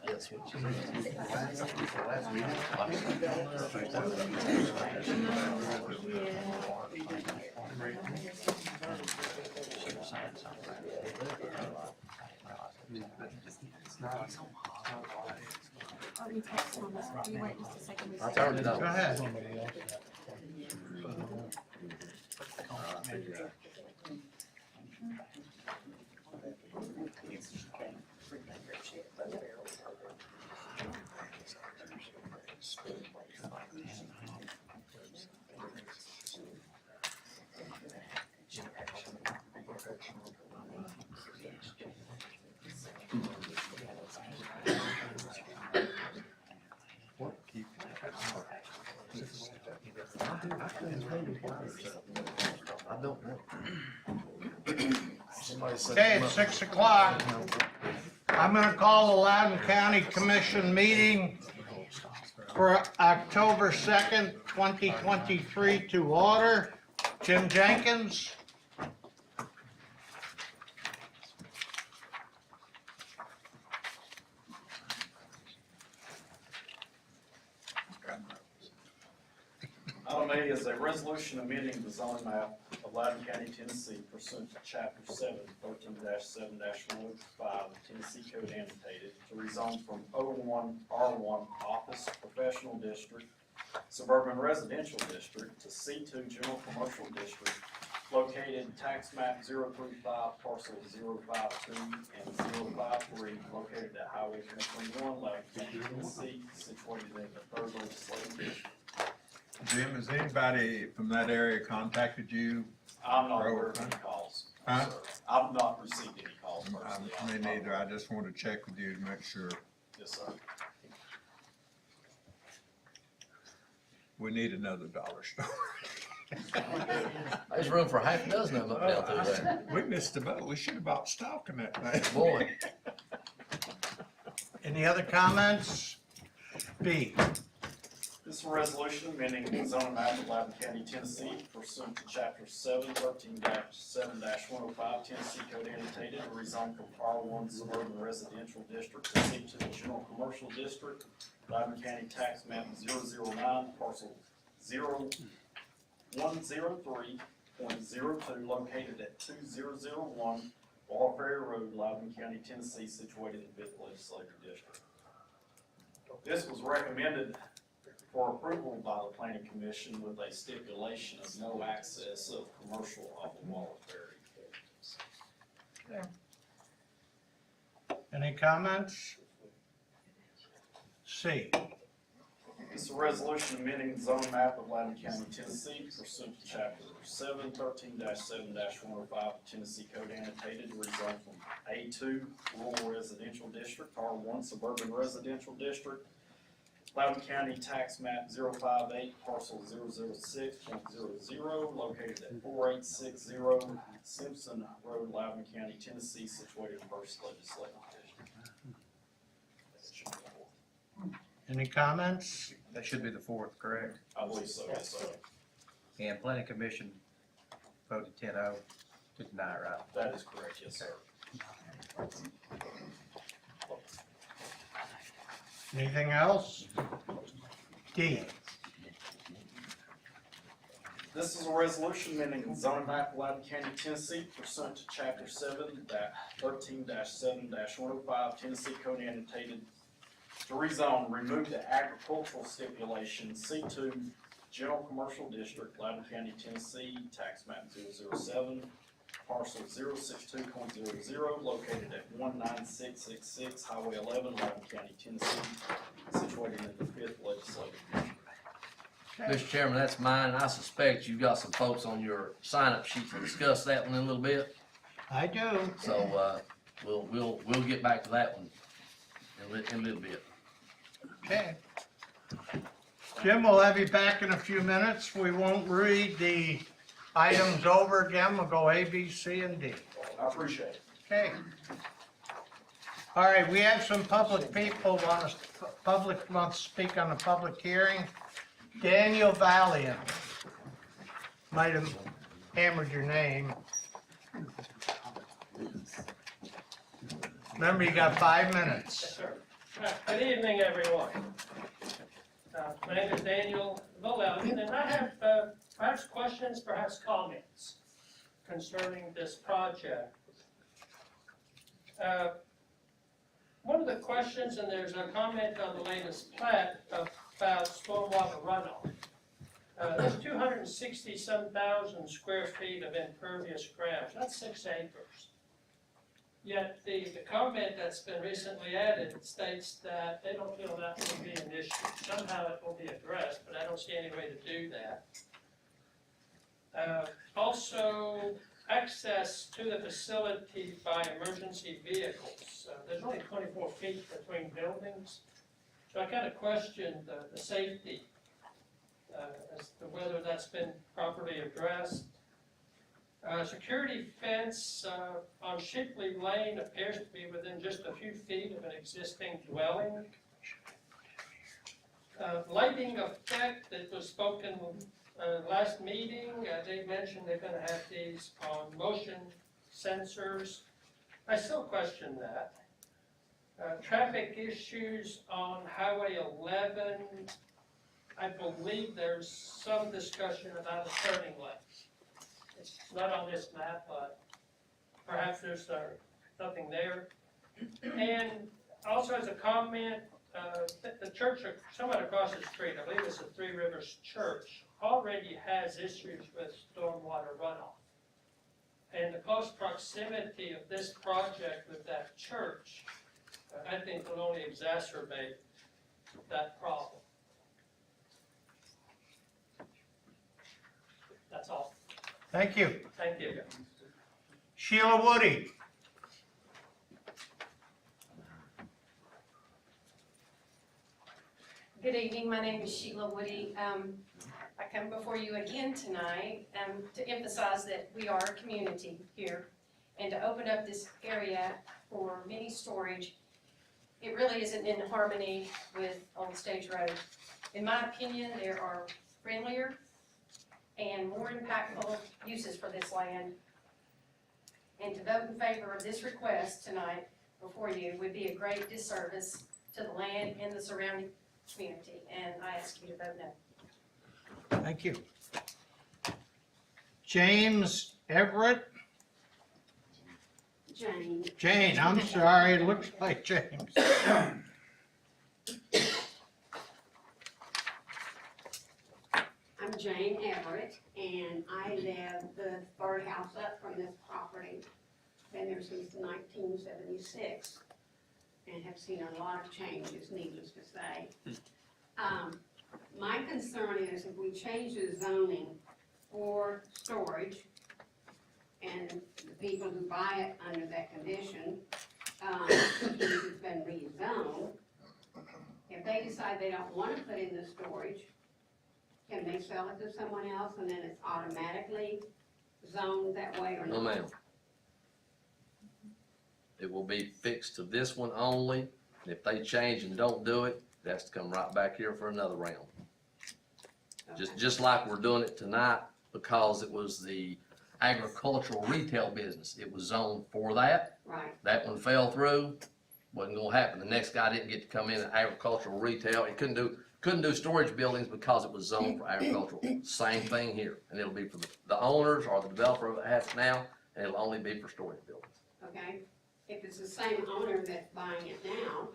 That's what you Let me text him on this. Can you wait just a second? I turned it Go on. ahead. I don't know. Okay, it's 6 o'clock. I'm gonna call the Loudon County Commission meeting for October 2nd, 2023 to order. Jim Jenkins. Item A is a resolution amending the zoning map of Loudon County, Tennessee pursuant to Chapter 7, 13-7-105 of Tennessee Code annotated to rezone from O1 R1 Office Professional District, Suburban Residential District to C2 General Commercial District located tax map 035 parcel 052 and 053 located at Highway 121, Loudon County, Tennessee, situated in the 3rd legislative district. Jim, has anybody from that area contacted you? I'm not aware of any calls. Huh? Sir. I've not received any calls personally. Me neither, I just wanted to check with you to make sure. Yes, sir. We need another dollar store. There's room for half a dozen of them up down through there. We missed the boat, we should have bought stock in that thing. Boy, Any other comments? B. This is a resolution amending the zoning map of Loudon County, Tennessee pursuant to Chapter 7, 13-7-105 Tennessee Code annotated to rezone from R1 Suburban Residential District to C2 General Commercial District, Loudon County Tax Map 009, parcel 0103.02 located at 2001 Ball Ferry Road, Loudon County, Tennessee, situated in the 5th Legislative District. This was recommended for approval by the planning commission with a stipulation of no access of commercial off of Waller Ferry. Any comments? C. This is a resolution amending the zoning map of Loudon County, Tennessee pursuant to Chapter 7, 13-7-105 Tennessee Code annotated to rezone from A2 Rural Residential District, R1 Suburban Residential District, Loudon County Tax Map 058, parcel 006.00, located at 4860 Simpson Road, Loudon County, Tennessee, situated in 1st Legislative District. Any comments? That should be the 4th, correct? I believe so, yes, sir. And planning commission voted 10-0 to deny, right? That is correct, yes, sir. Anything else? D. This is a resolution amending the zoning map of Loudon County, Tennessee pursuant to Chapter 7, 13-7-105 Tennessee Code annotated to rezone, remove the agricultural stipulation C2 General Commercial District, Loudon County, Tennessee, tax map 007, parcel 062.00, located at 19666 Highway 11, Loudon County, Tennessee, situated in the 5th Legislative District. Mr. Chairman, that's mine, and I suspect you've got some folks on your sign-up sheet to discuss that one in a little bit. I do. So, we'll get back to that one in a little bit. Okay. Jim, we'll have you back in a few minutes. We won't read the items over again. We'll go A, B, C, and D. I appreciate it. Okay. All right, we have some public people wants to speak on a public hearing. Daniel Valiant. Might have hammered your name. Remember, you got 5 minutes. Yes, sir. Good evening, everyone. My name is Daniel Loudon, and I have perhaps questions, perhaps comments concerning this project. One of the questions, and there's a comment on the latest plat about stormwater runoff. There's 260-some-thousand square feet of impervious ground. That's 6 acres. Yet the comment that's been recently added states that they don't feel that will be an issue. Somehow it will be addressed, but I don't see any way to do that. Also, access to the facility by emergency vehicles. There's only 24 feet between buildings, so I kind of question the safety as to whether that's been properly addressed. Security fence on Shipley Lane appears to be within just a few feet of an existing dwelling. Lighting effect that was spoken last meeting, they mentioned they're gonna have these on motion sensors. I still question that. Traffic issues on Highway 11, I believe there's some discussion about a turning lane. It's not on this map, but perhaps there's something there. And also as a comment, the church somewhat across the street, I believe it's the Three Rivers Church, already has issues with stormwater runoff. And the close proximity of this project with that church, I think will only exacerbate that problem. That's all. Thank you. Thank you. Sheila Woody. Good evening, my name is Sheila Woody. I come before you again tonight to emphasize that we are a community here and to open up this area for mini storage. It really isn't in harmony with Old Stage Road. In my opinion, there are friendlier and more impactful uses for this land. And to vote in favor of this request tonight before you would be a great disservice to the land and the surrounding community, and I ask you to vote no. Thank you. James Everett. Jane, I'm sorry, it looks like James. I'm Jane Everett, and I live the third house up from this property. Been there since 1976, and have seen a lot of changes, needless to say. My concern is if we change the zoning for storage, and the people who buy it under that condition, because it's been rezoned, if they decide they don't want to put in the storage, can they sell it to someone else and then it's automatically zoned that way or No, not? ma'am. It will be fixed to this one only. And if they change and don't do it, it has to come right back here for another round. Just like we're doing it tonight, because it was the agricultural retail business. It was zoned for that. Right, That one fell through, wasn't gonna happen. The next guy didn't get to come in at agricultural retail. He couldn't do storage buildings because it was zoned for agricultural. Same thing here. And it'll be for the owners or the developer that has it now, and it'll only be for storage buildings. okay. If it's the same owner that's buying it now,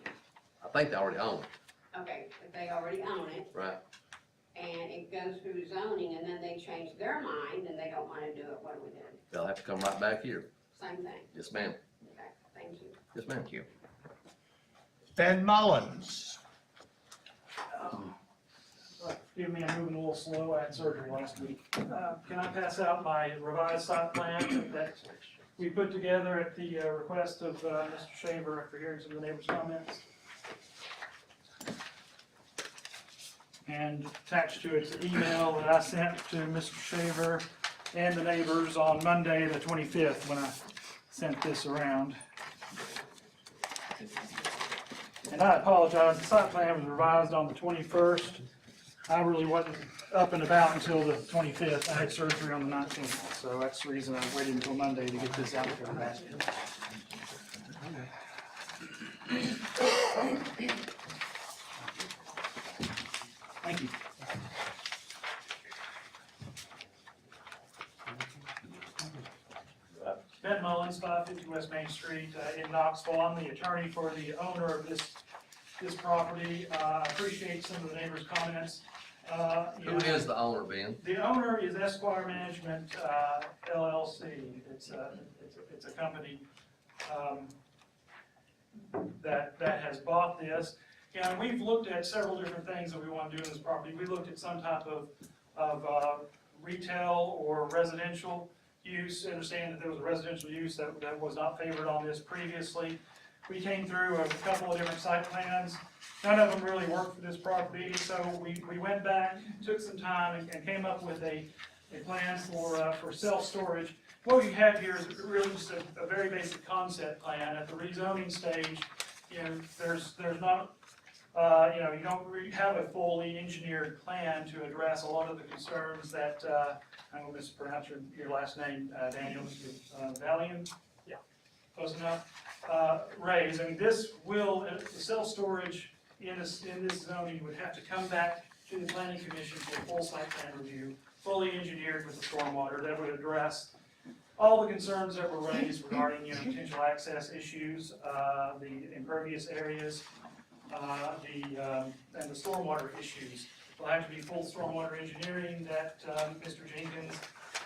I think they already own it, okay, if they already own it, right? and it goes through zoning, and then they change their mind, and they don't wanna do it, what do we do? They'll have to come right back here. Same thing, Yes, ma'am. okay, thank you. Yes, ma'am. Ben Mullins. Excuse me, I'm moving a little slow. I had surgery last week. Can I pass out my revised site plan that we put together at the request of Mr. Shaver after hearing some of the neighbors' comments? And attached to it, the email that I sent to Mr. Shaver and the neighbors on Monday, the 25th, when I sent this around. And I apologize, the site plan was revised on the 21st. I really wasn't up and about until the 25th. I had surgery on the 19th, so that's the reason I waited until Monday to get this out to everybody. Thank you. Ben Mullins, 550 West Main Street in Knoxville. I'm the attorney for the owner of this property. I appreciate some of the neighbors' comments. Who is the owner, Ben? The owner is Esquire Management LLC. It's a company that has bought this. And we've looked at several different things that we want to do in this property. We looked at some type of retail or residential use. Understand that there was a residential use that was not favored on this previously. We came through a couple of different site plans. None of them really worked for this property, so we went back, took some time, and came up with a plan for self-storage. What we have here is really just a very basic concept plan. At the rezoning stage, there's not, you don't have a fully engineered plan to address a lot of the concerns that, I'm going to mispronounce your last name, Daniel, Valiant? Yeah. Close enough? Raise. I mean, this will, the self-storage in this zoning would have to come back to the planning commission for a full site plan review, fully engineered with the stormwater that would address all the concerns that were raised regarding, potential access issues, the impervious areas, and the stormwater issues. There'll have to be full stormwater engineering that Mr. Jenkins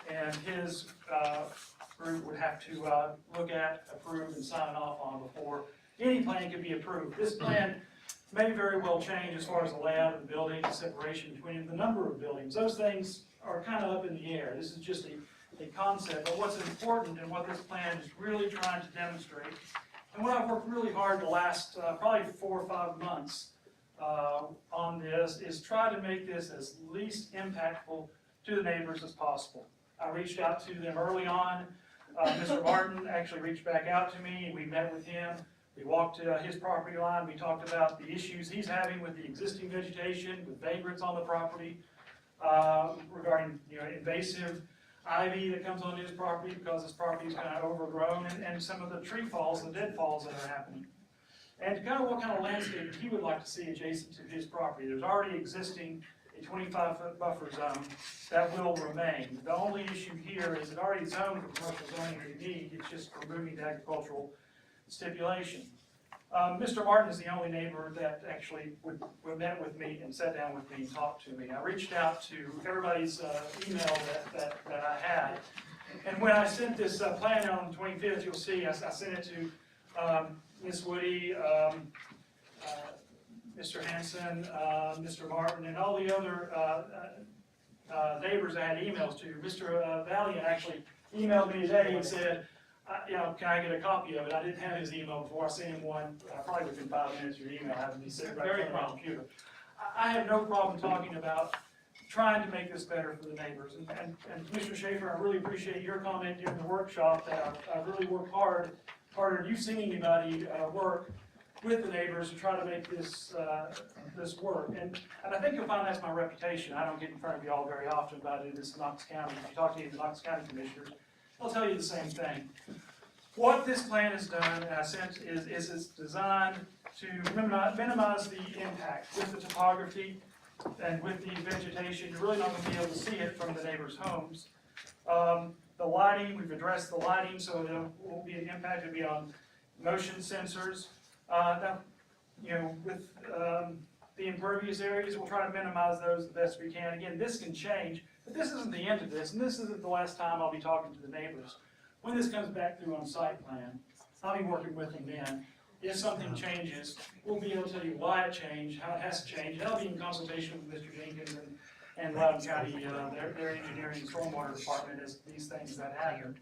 and his group would have to look at, approve, and sign off on before any plan can be approved. This plan may very well change as far as the layout of the building, the separation between the number of buildings. Those things are kind of up in the air. This is just a concept, but what's important and what this plan is really trying to demonstrate, and what I've worked really hard the last probably 4 or 5 months on this, is try to make this as least impactful to the neighbors as possible. I reached out to them early on. Mr. Martin actually reached back out to me, and we met with him. We walked to his property line. We talked about the issues he's having with the existing vegetation, with vagrants on the property, regarding invasive ivy that comes onto his property because his property is kind of overgrown, and some of the tree falls, the deadfalls that are happening. And kind of what kind of landscape he would like to see adjacent to his property. There's already existing a 25-foot buffer zone that will remain. The only issue here is it already zoned for commercial zoning we need. It's just removing the agricultural stipulation. Mr. Martin is the only neighbor that actually would met with me and sat down with me and talked to me. I reached out to everybody's email that I had. And when I sent this plan out on the 25th, you'll see I sent it to Ms. Woody, Mr. Hanson, Mr. Martin, and all the other neighbors I had emails to. Mr. Valiant actually emailed me today and said, can I get a copy of it? I didn't have his email before. I sent him one, probably within 5 minutes of your email, having me sit right in front of my computer. I have no problem talking about trying to make this better for the neighbors. And Mr. Schaefer, I really appreciate your comment during the workshop that I've really worked harder than you've seen anybody work with the neighbors to try to make this work. And I think you'll find that's my reputation. I don't get in front of you all very often about it in this Knox County. If you talk to any of the Knox County commissioners, they'll tell you the same thing. What this plan has done, in a sense, is it's designed to minimize the impact with the topography and with the vegetation. You're really not going to be able to see it from the neighbors' homes. The lighting, we've addressed the lighting, so there won't be an impact. It'll be on motion sensors. Now, with the impervious areas, we'll try to minimize those the best we can. Again, this can change, but this isn't the end of this, and this isn't the last time I'll be talking to the neighbors. When this comes back through on site plan, I'll be working with them then. If something changes, we'll be able to tell you why it changed, how it has to change. That'll be in consultation with Mr. Jenkins and Loudon County, their engineering and stormwater department as these things that happen.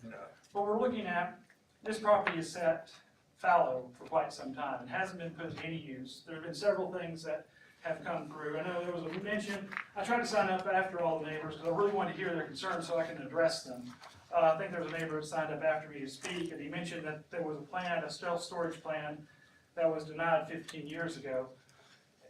But we're looking at, this property is set fallow for quite some time. It hasn't been put to any use. There have been several things that have come through. I know there was a mention, I tried to sign up after all the neighbors because I really wanted to hear their concerns so I can address them. I think there was a neighbor that signed up after me to speak, and he mentioned that there was a plan, a self-storage plan, that was denied 15 years ago.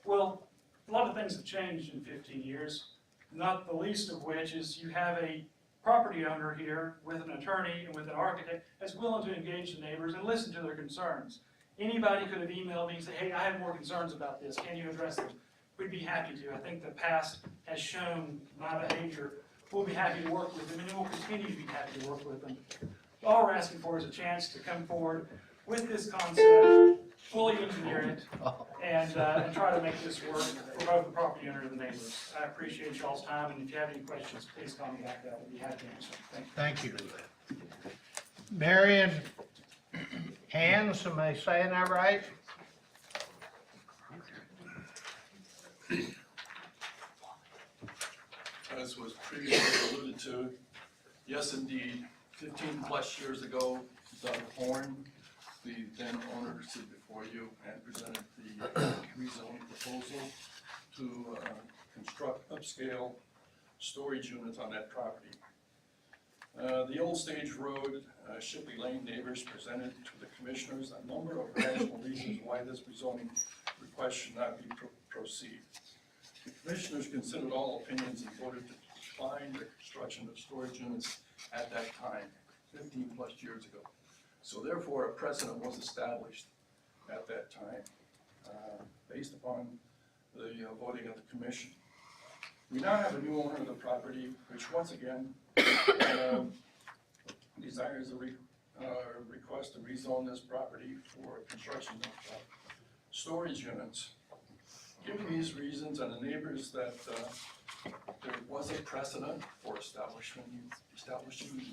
Well, a lot of things things have changed in 15 years, not the least of which is you have a property owner here with an attorney and with an architect that's willing to engage the neighbors and listen to their concerns. Anybody could have emailed me and said, hey, I have more concerns about this, can you address them? We'd be happy to. I think the past has shown my behavior. We'll be happy to work with them, and we'll continue to be happy to work with them. All we're asking for is a chance to come forward with this concept, fully engineer it, and try to make this work for both the property owner and the neighbors. I appreciate y'all's time, and if you have any questions, please call me back. I'll be happy to answer. Thank you. Thank you. Marion Hans, am I saying that right? As was previously alluded to, yes, indeed, 15-plus years ago, Doug Horn, the then owner, stood before you and presented the rezoning proposal to construct upscale storage units on that property. The Old Stage Road, Shipley Lane neighbors presented to the commissioners a number of rational reasons why this rezoning request should not be proceed. The commissioners considered all opinions and voted to decline the construction of storage units at that time, 15-plus years ago. So therefore, a precedent was established at that time, based upon the voting of the commission. We now have a new owner of the property, which once again desires a request to rezone this property for construction of storage units. Given these reasons and the neighbors that there was a precedent for establishing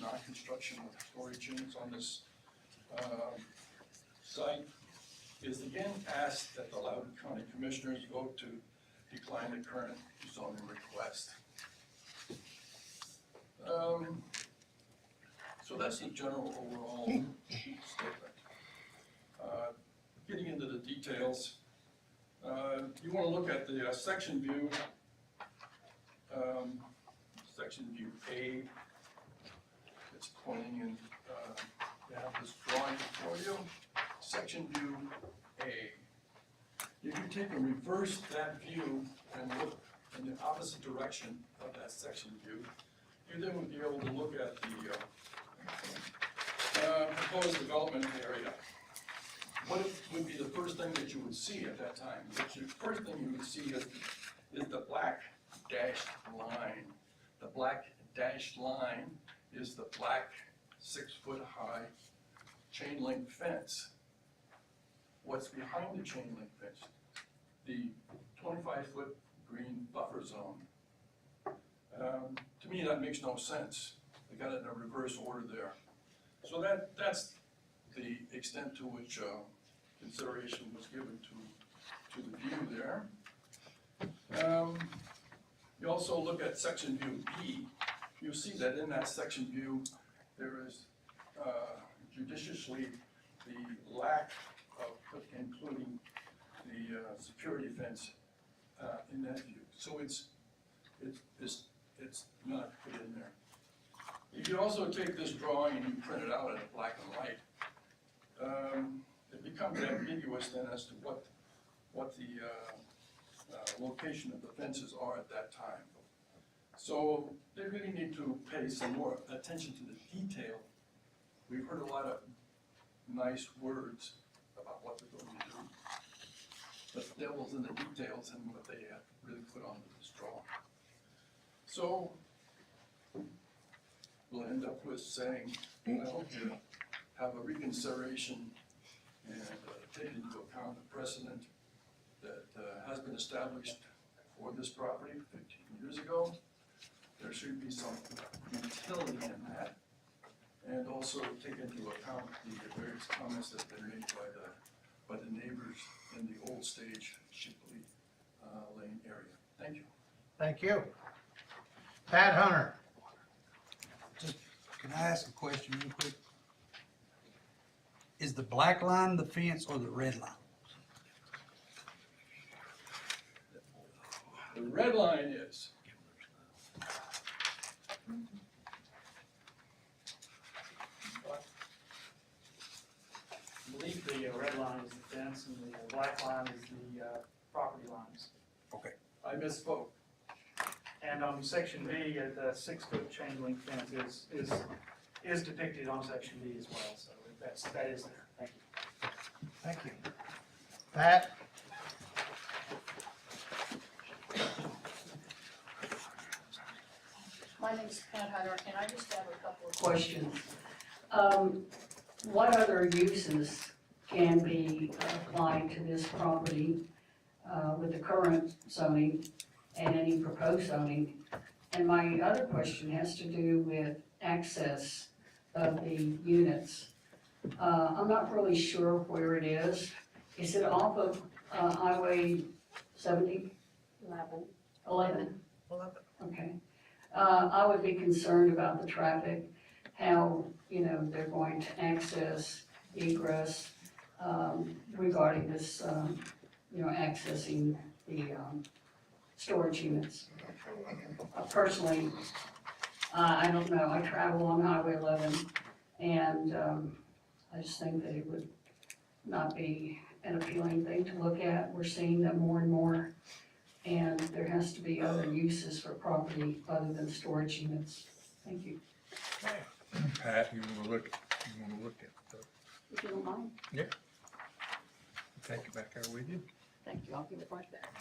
non-construction of storage units on this site, is again asked that the Loudon County Commissioners vote to decline the current zoning request. So that's the general overall statement. Getting into the details, you want to look at the section view, section view A. It's pointing in, you have this drawing for you. Section view A. If you take and reverse that view and look in the opposite direction of that section view, you then would be able to look at the proposed development area. What would be the first thing that you would see at that time? The first thing you would see is the black dashed line. The black dashed line is the black 6-foot-high chain link fence. What's behind the chain link fence? The 25-foot green buffer zone. To me, that makes no sense. They got it in a reverse order there. So that's the extent to which consideration was given to the view there. You also look at section view B. You see that in that section view, there is judiciously the lack of including the security fence in that view. So it's not put in there. If you also take this drawing and you print it out in black and white, it becomes ambiguous then as to what the location of the fences are at that time. So they really need to pay some more attention to the detail. We've heard a lot of nice words about what they're going to do, but the devil's in the details and what they have really put onto this drawing. So we'll end up with saying, well, to have a reconsideration and take into account the precedent that has been established for this property 15 years ago. There should be some utility in that, and also take into account the various comments that have been made by the neighbors in the Old Stage Shipley Lane area. Thank you. Thank you. Pat Hunter. Can I ask a question real quick? Is the black line the fence or the red line? The red line is I believe the red line is the fence and the black line is the property lines. Okay. I misspoke. And on section B, the 6-foot chain link fence is depicted on section B as well, so that is there. Thank you. Thank you. Pat? My name's Pat Hunter, and I just have a couple of questions. What other uses can be applied to this property with the current zoning and any proposed zoning? And my other question has to do with access of the units. I'm not really sure where it is. Is it off of Highway 70? 11. Okay. I would be concerned about the traffic, how, they're going to access egress regarding this, accessing the storage units. Personally, I don't know, I travel on Highway 11, and I just think that it would not be an appealing thing to look at. We're seeing them more and more, and there has to be other uses for property other than storage units. Thank you. Pat, you wanna look at, If you don't mind, take it back there with you? thank you, I'll give it right back.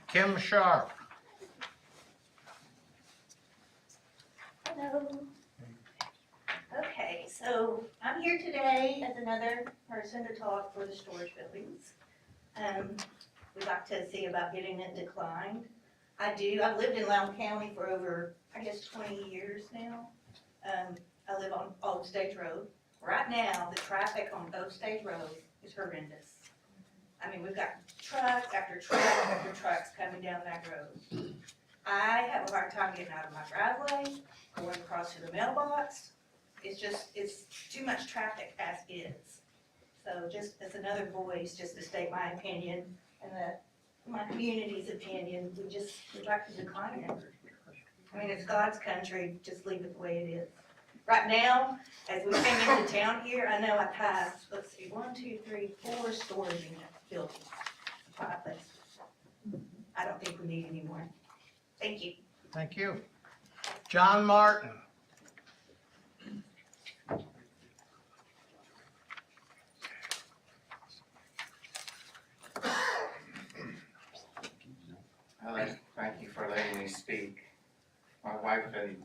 Kim Sharp? Hello. Okay, so I'm here today as another person to talk for the storage buildings. We'd like to see about getting it declined. I've lived in Loudon County for over, 20 years now. I live on Old Stage Road. Right now, the traffic on Old Stage Road is horrendous. I mean, we've got trucks after trucks after trucks coming down that road. I have a hard time getting out of my driveway, going across to the mailbox. It's too much traffic as is. So just as another voice, just to state my opinion and my community's opinion, we'd like to decline it. I mean, it's God's country, just leave it the way it is. Right now, as we came into town here, I know I passed, 4 storage unit buildings, 5 places. I don't think we need any more. Thank you. Thank you. John Martin? Thank you for letting me speak. My wife and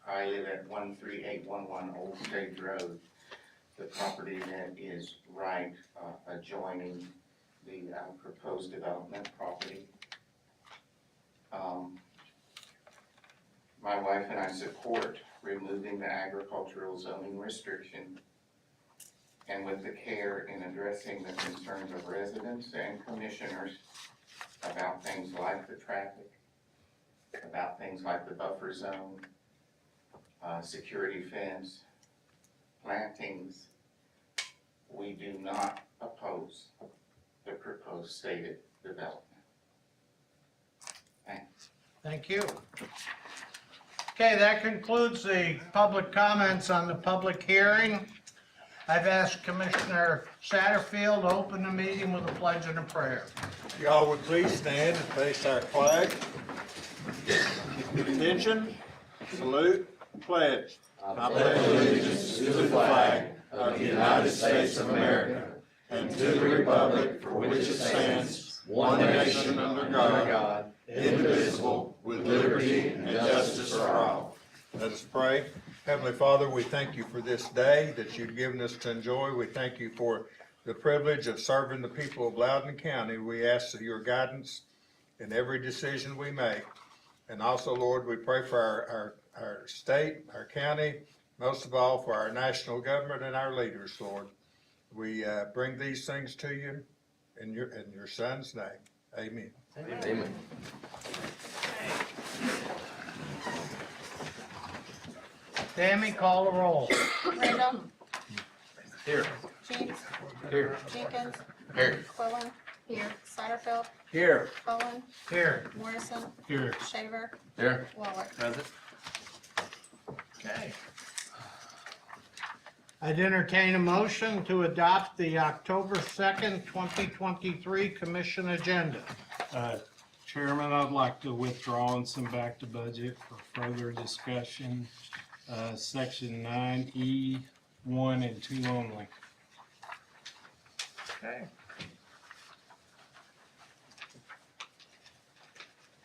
I live at 13811 Old Stage Road. The property that is right adjoining the proposed development property. My wife and I support removing the agricultural zoning restriction, and with the care in addressing the concerns of residents and commissioners about things like the traffic, about things like the buffer zone, security fence, plantings, we do not oppose the proposed stated development. Thanks. Thank you. Okay, that concludes the public comments on the public hearing. I've asked Commissioner Satterfield to open the meeting with a pledge and a prayer. Y'all would please stand and face our flag. Attention, salute, pledge. I pledge allegiance to the flag of the United States of America and to the republic for which it stands, one nation under God, indivisible, with liberty and justice for all. Let us pray. Heavenly Father, we thank you for this day that you've given us to enjoy. We thank you for the privilege of serving the people of Loudon County. We ask for your guidance in every decision we make. And also, Lord, we pray for our state, our county, most of all for our national government and our leaders, Lord. We bring these things to you in your Son's name. Amen. Amen. Tammy, call the roll. Randall. Here. James. Here. Jenkins. Here. Quillen. Here. Satterfield. Here. Bowen. Here. Morrison. Here. Shaver. Here. Waller. Present. Okay. I'd entertain a motion to adopt the October 2nd, 2023 Commission agenda. Chairman, I'd like to withdraw and send back to budget for further discussion. Section 9E, 1 and 2 only. Okay.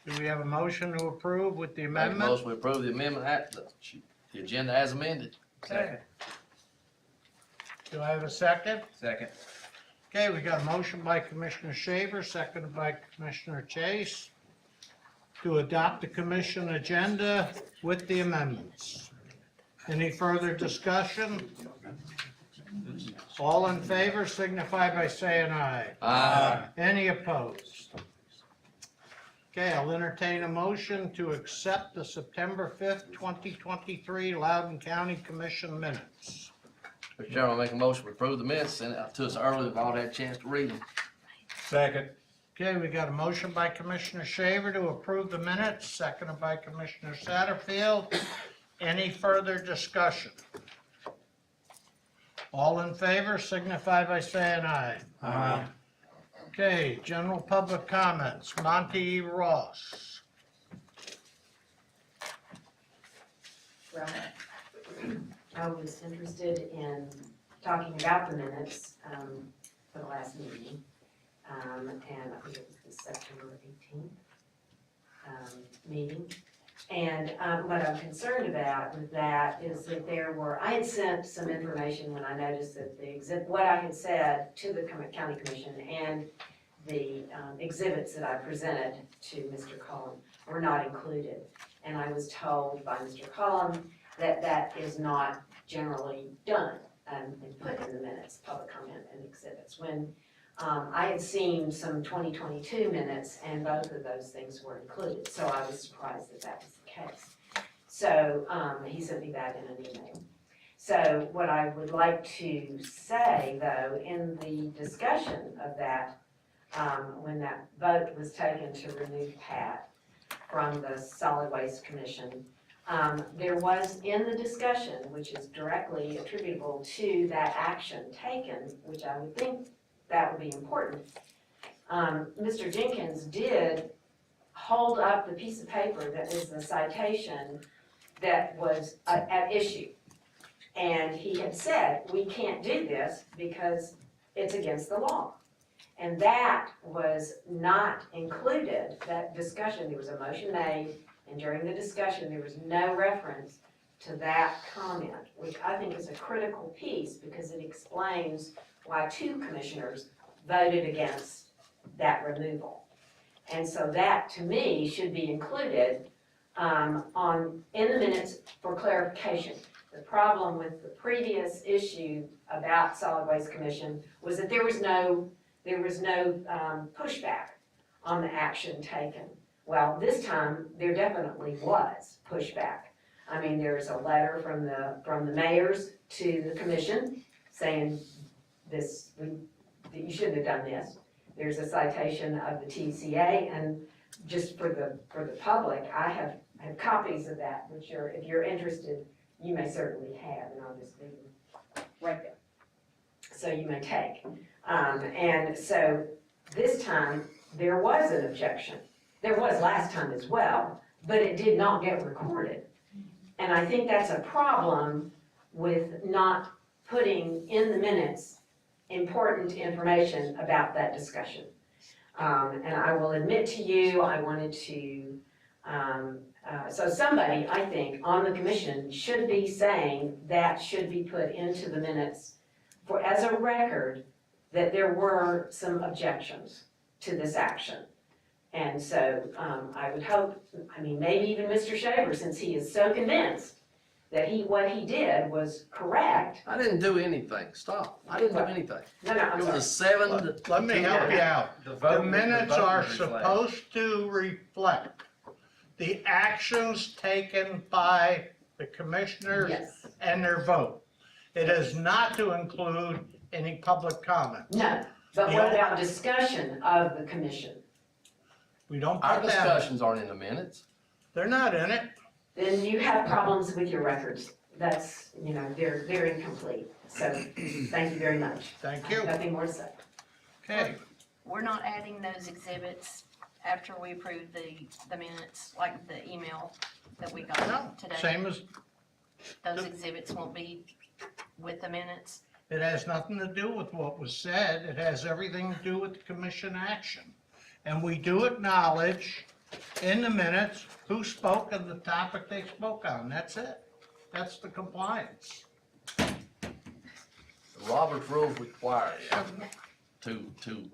Do we have a motion to approve with the Make a amendment? motion to approve the amendment the agenda as amended. Okay. Do I have a second? Second. Okay, we got a motion by Commissioner Shaver, seconded by Commissioner Chase to adopt the commission agenda with the amendments. Any further discussion? All in favor signify by saying aye. Aye. Any opposed? Okay, I'll entertain a motion to accept the September 5th, 2023 Loudon County Commission minutes. Mr. Chairman, I make a motion to approve the minutes, send it out to us early, we've all had a chance to read them. Second. Okay, we got a motion by Commissioner Shaver to approve the minutes, seconded by Commissioner Satterfield. Any further discussion? All in favor signify by saying aye. Aye. Okay, general public comments. Monty E. Ross. Well, I was interested in talking about the minutes for the last meeting, and I think it was the September 18th meeting. And what I'm concerned about with that is that I had sent some information when I noticed that what I had said to the county commission and the exhibits that I presented to Mr. Collin were not included. And I was told by Mr. Collin that that is not generally done and put in the minutes, public comment and exhibits. When I had seen some 2022 minutes and both of those things were included, so I was surprised that that was the case. So he sent me that in an email. So what I would like to say though, in the discussion of that, when that vote was taken to remove Pat from the Solid Waste Commission, there was in the discussion, which is directly attributable to that action taken, which I would think that would be important. Mr. Jenkins did hold up the piece of paper that is the citation that was at issue. And he had said, we can't do this because it's against the law. And that was not included, that discussion. There was a motion made, and during the discussion, there was no reference to that comment, which I think is a critical piece because it explains why 2 commissioners voted against that removal. And so that, to me, should be included in the minutes for clarification. The problem with the previous issue about Solid Waste Commission was that there was no pushback on the action taken. Well, this time, there definitely was pushback. I mean, there's a letter from the mayors to the commission saying that you shouldn't have done this. There's a citation of the TCA, and just for the public, I have copies of that, which are, if you're interested, you may certainly have, and I'll just leave them right there. So you may take. And so this time, there was an objection. There was last time as well, but it did not get recorded. And I think that's a problem with not putting in the minutes important information about that discussion. And I will admit to you, I wanted to, so somebody, I think, on the commission should be saying that should be put into the minutes as a record that there were some objections to this action. And so I would hope, I mean, maybe even Mr. Shaver, since he is so convinced that what he did was correct. I didn't do anything, stop, I didn't do anything. No, I'm It was a sorry. 7 to. Let me help you out. The minutes are supposed to reflect the actions taken by the commissioners Yes. and their vote. It is not to include any public comment. No, but what about discussion of the commission? We don't Our put that, discussions aren't in the minutes. they're not in it. Then you have problems with your records. That's, they're incomplete. So, thank you very much. Thank you. Nothing more to say. Okay, We're not adding those exhibits after we approve the minutes, like the email that we got today? Same as, Those exhibits won't be with the minutes? it has nothing to do with what was said, it has everything to do with the commission action. And we do acknowledge in the minutes who spoke and the topic they spoke on, that's it. That's the compliance. Robert's rules require you to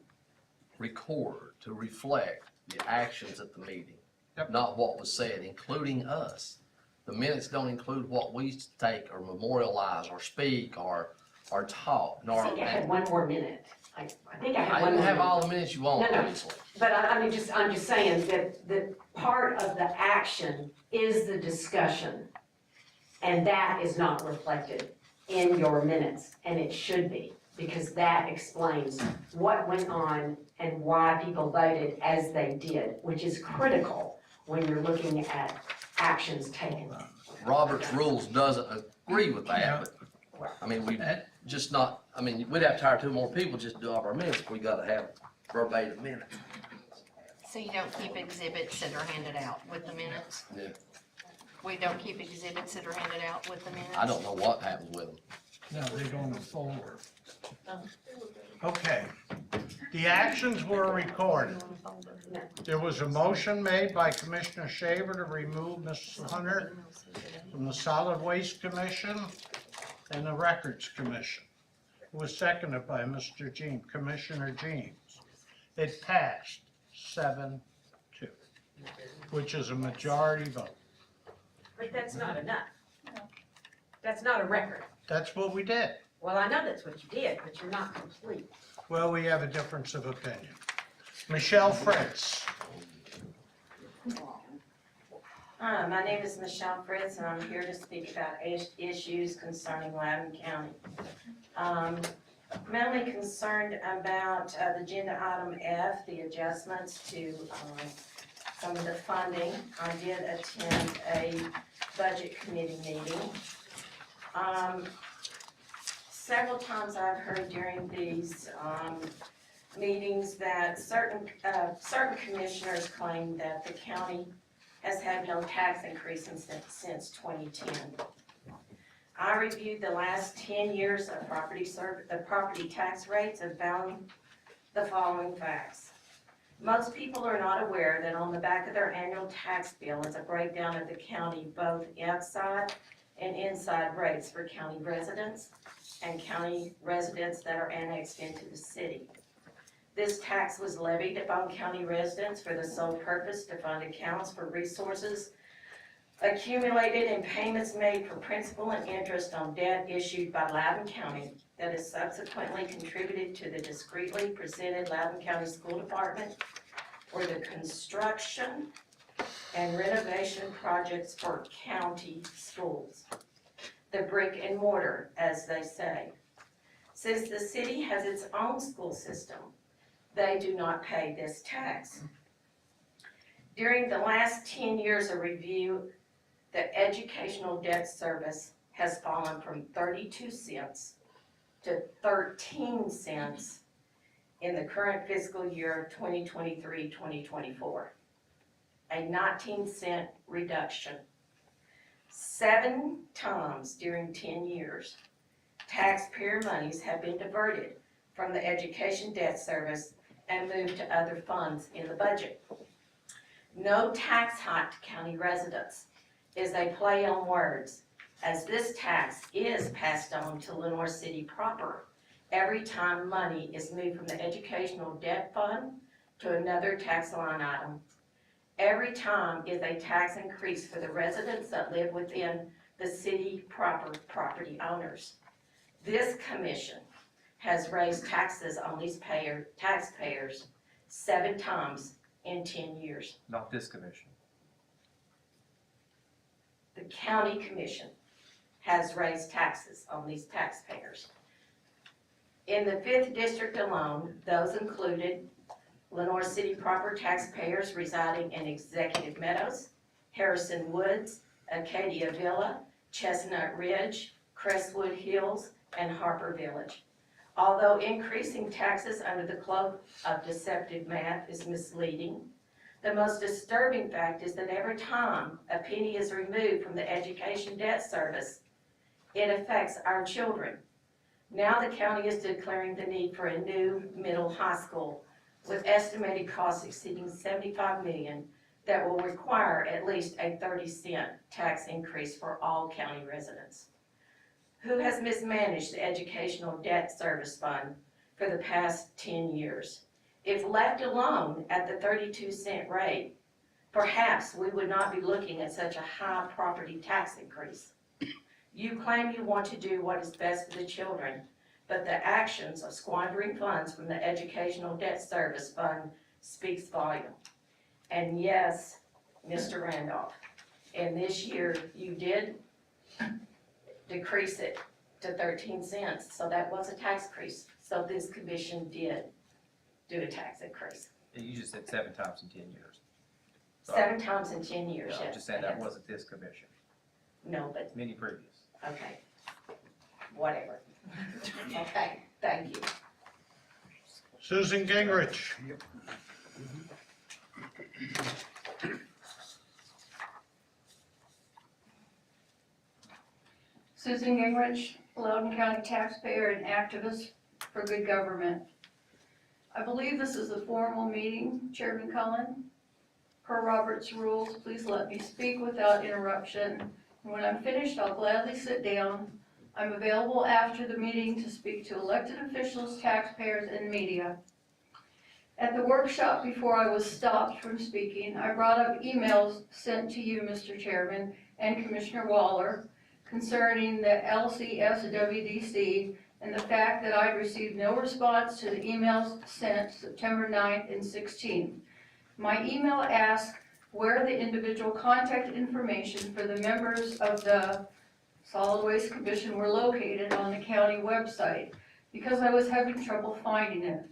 record, to reflect the actions at the meeting, Yep. not what was said, including us. The minutes don't include what we take or memorialize or speak or talk, I nor. think I had one more minute. I think I had I one didn't more have minute. all the minutes you want, No, no. obviously. But I'm just saying that part of the action is the discussion. And that is not reflected in your minutes, and it should be, because that explains what went on and why people voted as they did, which is critical when you're looking at actions taken. Robert's rules doesn't agree with that, but, I mean, we just not, I mean, we'd have to hire two more people just to do all our minutes, we gotta have verbatim minutes. So you don't keep exhibits that are handed out with the minutes? Yeah. We don't keep exhibits that are handed out with the minutes? I don't know what happens with them. No, they go in the folder. Okay, the actions were recorded. There was a motion made by Commissioner Shaver to remove Mrs. Hunter from the Solid Waste Commission and the Records Commission. It was seconded by Mr. James, Commissioner James. It passed 7-2, which is a majority vote. But that's not enough. That's not a record. That's what we did. Well, I know that's what you did, but you're not complete. Well, we have a difference of opinion. Michelle Fritz. Hi, my name is Michelle Fritz, and I'm here to speak about issues concerning Loudon County. Mainly concerned about the agenda item F, the adjustments to some of the funding. I did attend a budget committee meeting. Several times I've heard during these meetings that certain commissioners claim that the county has had no tax increases since 2010. I reviewed the last 10 years of property tax rates and found the following facts. Most people are not aware that on the back of their annual tax bill is a breakdown of the county, both outside and inside rates for county residents and county residents that are annexed into the city. This tax was levied upon county residents for the sole purpose to fund accounts for resources accumulated in payments made for principal and interest on debt issued by Loudon County that is subsequently contributed to the discreetly presented Loudon County School Department for the construction and renovation projects for county schools. The brick and mortar, as they say. Since the city has its own school system, they do not pay this tax. During the last 10 years of review, the educational debt service has fallen from 32 cents to 13 cents in the current fiscal year 2023-2024. A 19-cent reduction. 7 times during 10 years, taxpayer monies have been diverted from the education debt service and moved to other funds in the budget. No tax hike to county residents is a play on words, as this tax is passed on to Lenoir City proper every time money is moved from the educational debt fund to another tax line item. Every time is a tax increase for the residents that live within the city proper property owners. This commission has raised taxes on these taxpayers 7 times in 10 years. Not this commission. The county commission has raised taxes on these taxpayers. In the 5th district alone, those included Lenoir City proper taxpayers residing in Executive Meadows, Harrison Woods, Acadia Villa, Chestnut Ridge, Crestwood Hills, and Harper Village. Although increasing taxes under the cloak of deceptive math is misleading, The most disturbing fact is that every time a penny is removed from the education debt service, it affects our children. Now the county is declaring the need for a new middle high school with estimated costs exceeding $75 million that will require at least a 30-cent tax increase for all county residents. Who has mismanaged the educational debt service fund for the past 10 years? If left alone at the 32-cent rate, perhaps we would not be looking at such a high property tax increase. You claim you want to do what is best for the children, but the actions of squandering funds from the educational debt service fund speaks volume. And yes, Mr. Randolph, in this year you did decrease it to 13 cents, so that was a tax increase. So this commission did do a tax increase. You just said 7 times in 10 years. 7 times in 10 years, Yeah, I'm yes. just saying that wasn't this commission, No, but, many previous. okay, whatever. Okay, thank you. Susan Gingrich. Susan Gingrich, Loudon County taxpayer and activist for good government. I believe this is a formal meeting, Chairman Cullen. Per Robert's rules, please let me speak without interruption. And when I'm finished, I'll gladly sit down. I'm available after the meeting to speak to elected officials, taxpayers, and media. At the workshop before I was stopped from speaking, I brought up emails sent to you, Mr. Chairman, and Commissioner Waller concerning the LCSWDC and the fact that I'd received no response to the emails sent September 9th and 16th. My email asked where the individual contact information for the members of the Solid Waste Commission were located on the county website because I was having trouble finding it.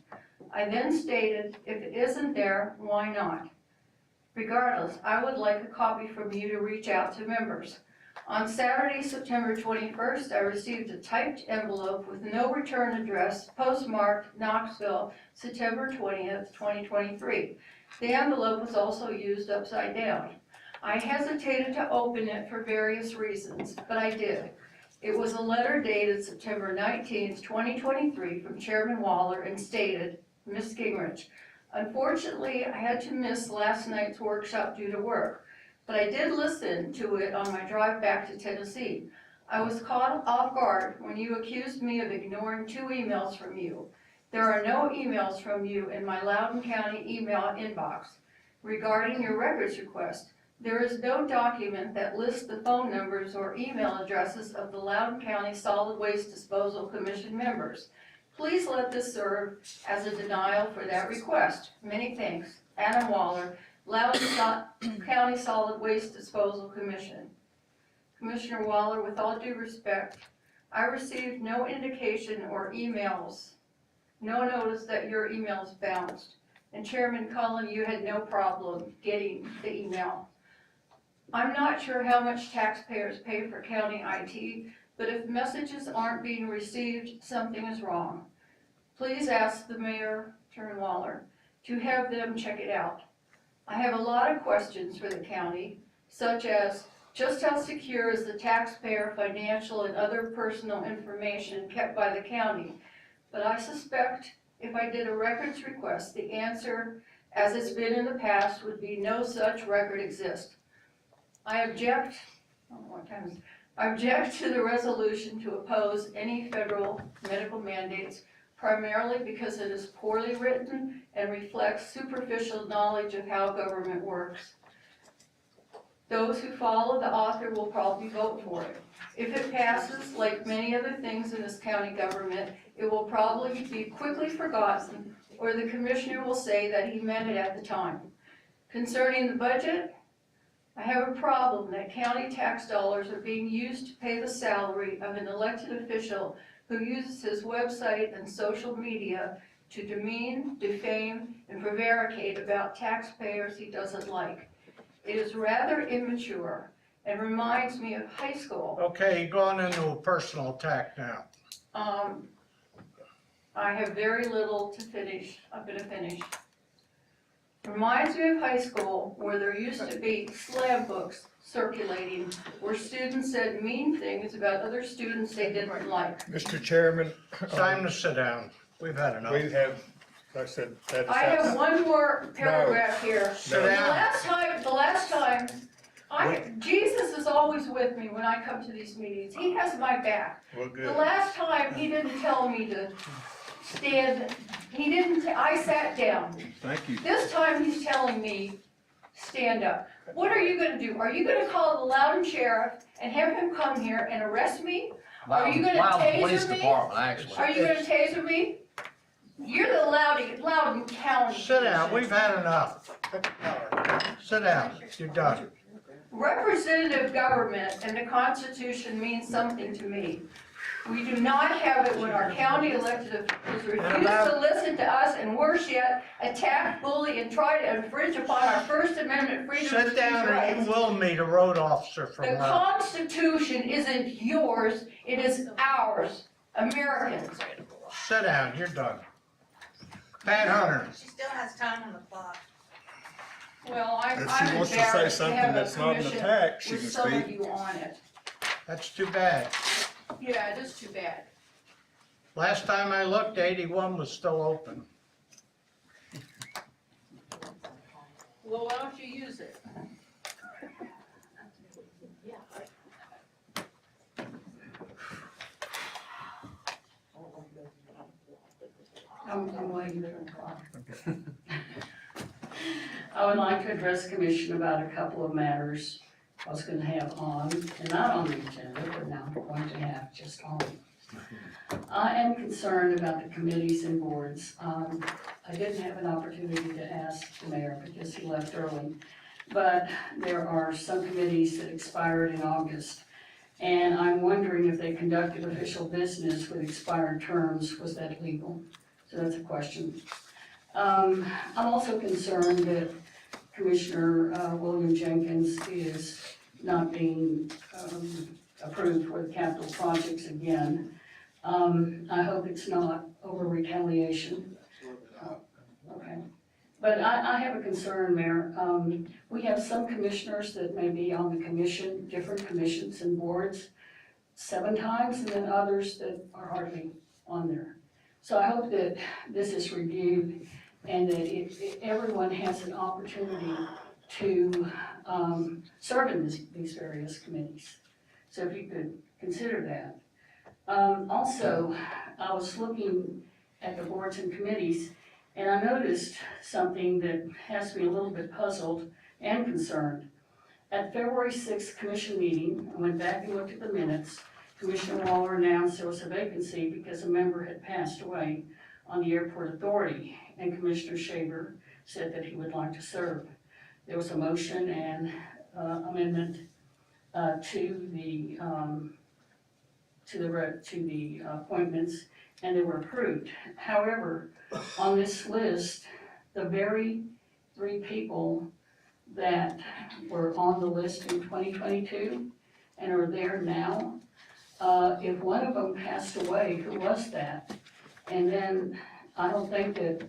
I then stated, if it isn't there, why not? Regardless, I would like a copy from you to reach out to members. On Saturday, September 21st, I received a typed envelope with no return address, postmarked Knoxville, September 20th, 2023. The envelope was also used upside down. I hesitated to open it for various reasons, but I did. It was a letter dated September 19th, 2023 from Chairman Waller and stated, Ms. Gingrich, unfortunately, I had to miss last night's workshop due to work, but I did listen to it on my drive back to Tennessee. I was caught off guard when you accused me of ignoring 2 emails from you. There are no emails from you in my Loudon County email inbox. Regarding your records request, there is no document that lists the phone numbers or email addresses of the Loudon County Solid Waste Disposal Commission members. Please let this serve as a denial for that request. Many thanks. Adam Waller, Loudon County Solid Waste Disposal Commission. Commissioner Waller, with all due respect, I received no indication or emails, no notice that your emails bounced. And Chairman Cullen, you had no problem getting the email. I'm not sure how much taxpayers pay for county IT, but if messages aren't being received, something is wrong. Please ask the mayor, Chairman Waller, to have them check it out. I have a lot of questions for the county, such as just how secure is the taxpayer financial and other personal information kept by the county? But I suspect if I did a records request, the answer, as it's been in the past, would be no such record exists. I object to the resolution to oppose any federal medical mandates, primarily because it is poorly written and reflects superficial knowledge of how government works. Those who follow the author will probably vote for it. If it passes, like many other things in this county government, it will probably be quickly forgotten, or the commissioner will say that he meant it at the time. Concerning the budget, I have a problem that county tax dollars are being used to pay the salary of an elected official who uses his website and social media to demean, defame, and prevaricate about taxpayers he doesn't like. It is rather immature and reminds me of high school. Okay, you're going into a personal attack now. I have very little to finish. I'm gonna finish. Reminds me of high school where there used to be slam books circulating where students said mean things about other students they didn't like. Mr. Chairman. Time to sit down. We've had enough. We have, like I said, that. I have one more paragraph here. Sit The down. last time, Jesus is always with me when I come to these meetings. He has my back. Well, The good. last time, he didn't tell me to stand, I sat down. Thank you. This time, he's telling me, stand up. What are you gonna do? Are you gonna call the Loudon sheriff and have him come here and arrest me? Are you gonna Loudon Police taser me? Department, actually. Are you gonna taser me? You're the Loudon County. Sit down, we've had enough. Sit down, you're done. Representative government and the Constitution means something to me. We do not have it when our county elected officials refuse to listen to us and worse yet, attack, bully, and try to infringe upon our First Amendment freedom of Sit speech down or rights. you will meet a road officer from The Loudon. Constitution isn't yours, it is ours, Americans. Sit down, you're done. Pat Hunter. She still has time on the clock. Well, I'm If she I'm wants to say embarrassed to something have a that's not an commission attack, she with can some of speak. you on it. That's too bad. Yeah, it is too bad. Last time I looked, 81 was still open. Well, why don't you use it? I'm waiting for the clock. I would like to address the commission about a couple of matters I was gonna have on, and not on the agenda, but now I'm going to have just on. I am concerned about the committees and boards. I didn't have an opportunity to ask the mayor because he left early, but there are some committees that expired in August. And I'm wondering if they conducted official business with expired terms, was that legal? So that's a question. I'm also concerned that Commissioner William Jenkins is not being approved for the capital projects again. I hope it's not over retaliation. Okay. But I have a concern, Mayor. We have some commissioners that may be on the commission, different commissions and boards, 7 times, and then others that are hardly on there. So I hope that this is reviewed and that everyone has an opportunity to serve in these various committees. So if you could consider that. Also, I was looking at the boards and committees, and I noticed something that has me a little bit puzzled and concerned. At February 6th commission meeting, I went back and looked at the minutes. Commissioner Waller announced there was a vacancy because a member had passed away on the airport authority, and Commissioner Shaver said that he would like to serve. There was a motion and amendment to the appointments, and they were approved. However, on this list, the very 3 people that were on the list in 2022 and are there now, if one of them passed away, who was that? And then I don't think that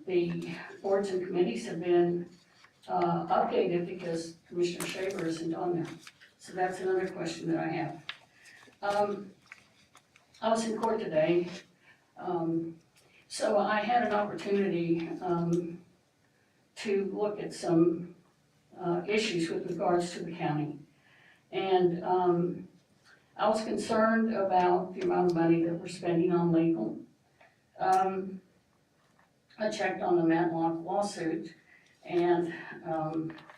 the boards and committees have been updated because Commissioner Shaver isn't on there. So that's another question that I have. I was in court today, so I had an opportunity to look at some issues with regards to the county. And I was concerned about the amount of money that we're spending on legal. I checked on the Matlock lawsuit, and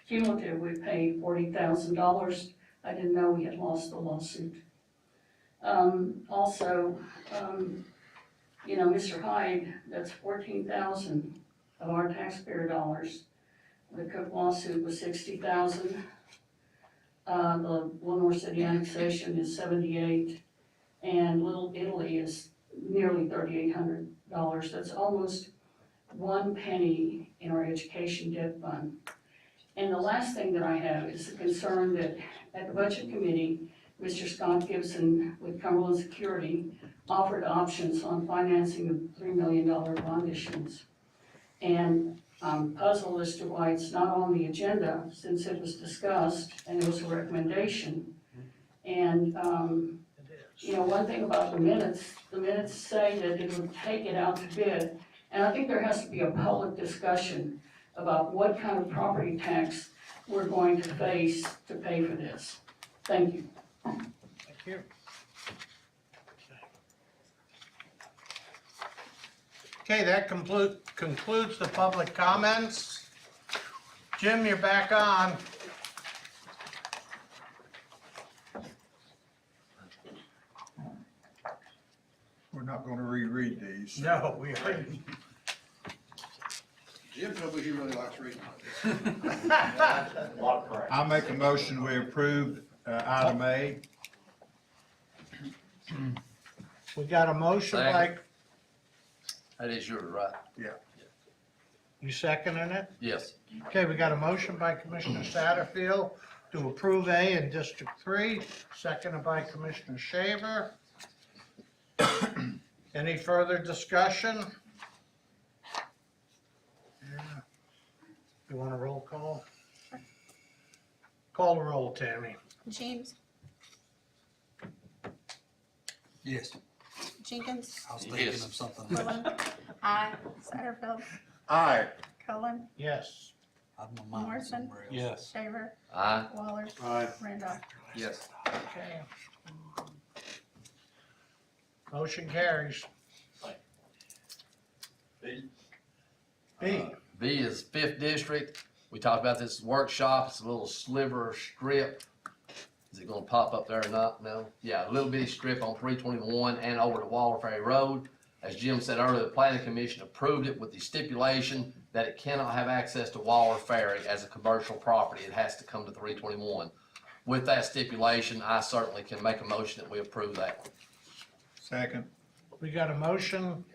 cumulative, we paid $40,000. I didn't know we had lost the lawsuit. Also, Mr. Hyde, that's $14,000 of our taxpayer dollars. The Cook lawsuit was $60,000. The Lenore City annexation is $78,000, and Little Italy is nearly $3,800. That's almost 1 penny in our education debt fund. And the last thing that I have is the concern that at the Budget Committee, Mr. Scott Gibson with Cumberland Security offered options on financing the $3 million bond issuance. And I'm puzzled as to why it's not on the agenda, since it was discussed and it was a recommendation. And, you know, one thing about the minutes say that it would take it out to bid. And I think there has to be a public discussion about what kind of property tax we're going to face to pay for this. Thank you. Thank you. Okay, that concludes the public comments. Jim, you're back on. We're not gonna reread these. No, we are. Jim told me he really likes reading. I make a motion, we approve, item A. We got a motion by, Second. That is yours, right? you seconding it? Yes. Okay, we got a motion by Commissioner Satterfield to approve A in District 3, seconded by Commissioner Shaver. Any further discussion? Yeah. You want a roll call? Call the roll, Tammy. James, Yes. Jenkins, I was thinking Yes. of something. Quillen, aye. Satterfield, Aye. Cullen, Yes. I have my mind Morrison? somewhere else. Yes. Shaver, Aye. Waller, Aye. Randolph. Yes. Okay. Motion carries. B. B is 5th District. We talked about this workshop. It's a little sliver strip. Is it gonna pop up there or not? No? Yeah, a little bitty strip on 321 and over to Waller Ferry Road. As Jim said earlier, the planning commission approved it with the stipulation that it cannot have access to Waller Ferry as a commercial property. It has to come to 321. With that stipulation, I certainly can make a motion that we approve that. Second. We got a motion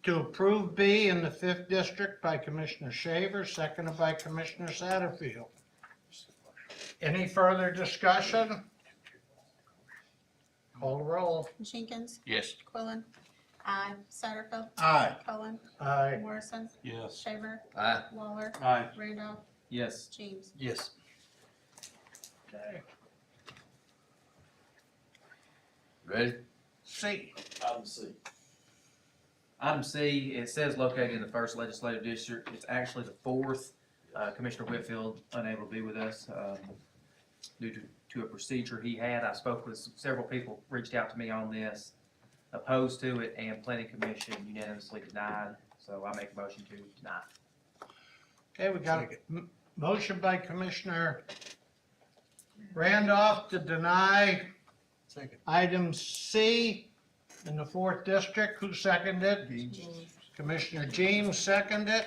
to approve B in the 5th District by Commissioner Shaver, seconded by Commissioner Satterfield. Any further discussion? Call the roll. Jenkins, Yes. Quillen, aye. Satterfield, Aye. Cullen, Aye. Morrison, Yes. Shaver, Aye. Waller, Aye. Randolph, Yes. James. Yes. Okay. Ready? C. Item C. Item C, it says located in the 1st Legislative District. It's actually the 4th. Commissioner Whitfield unable to be with us due to a procedure he had. I spoke with several people, reached out to me on this, opposed to it, and Planning Commission unanimously denied. So I make a motion to deny. Okay, we got a motion by Commissioner Randolph to deny Second. item C in the 4th District. Who seconded? James. Commissioner James seconded.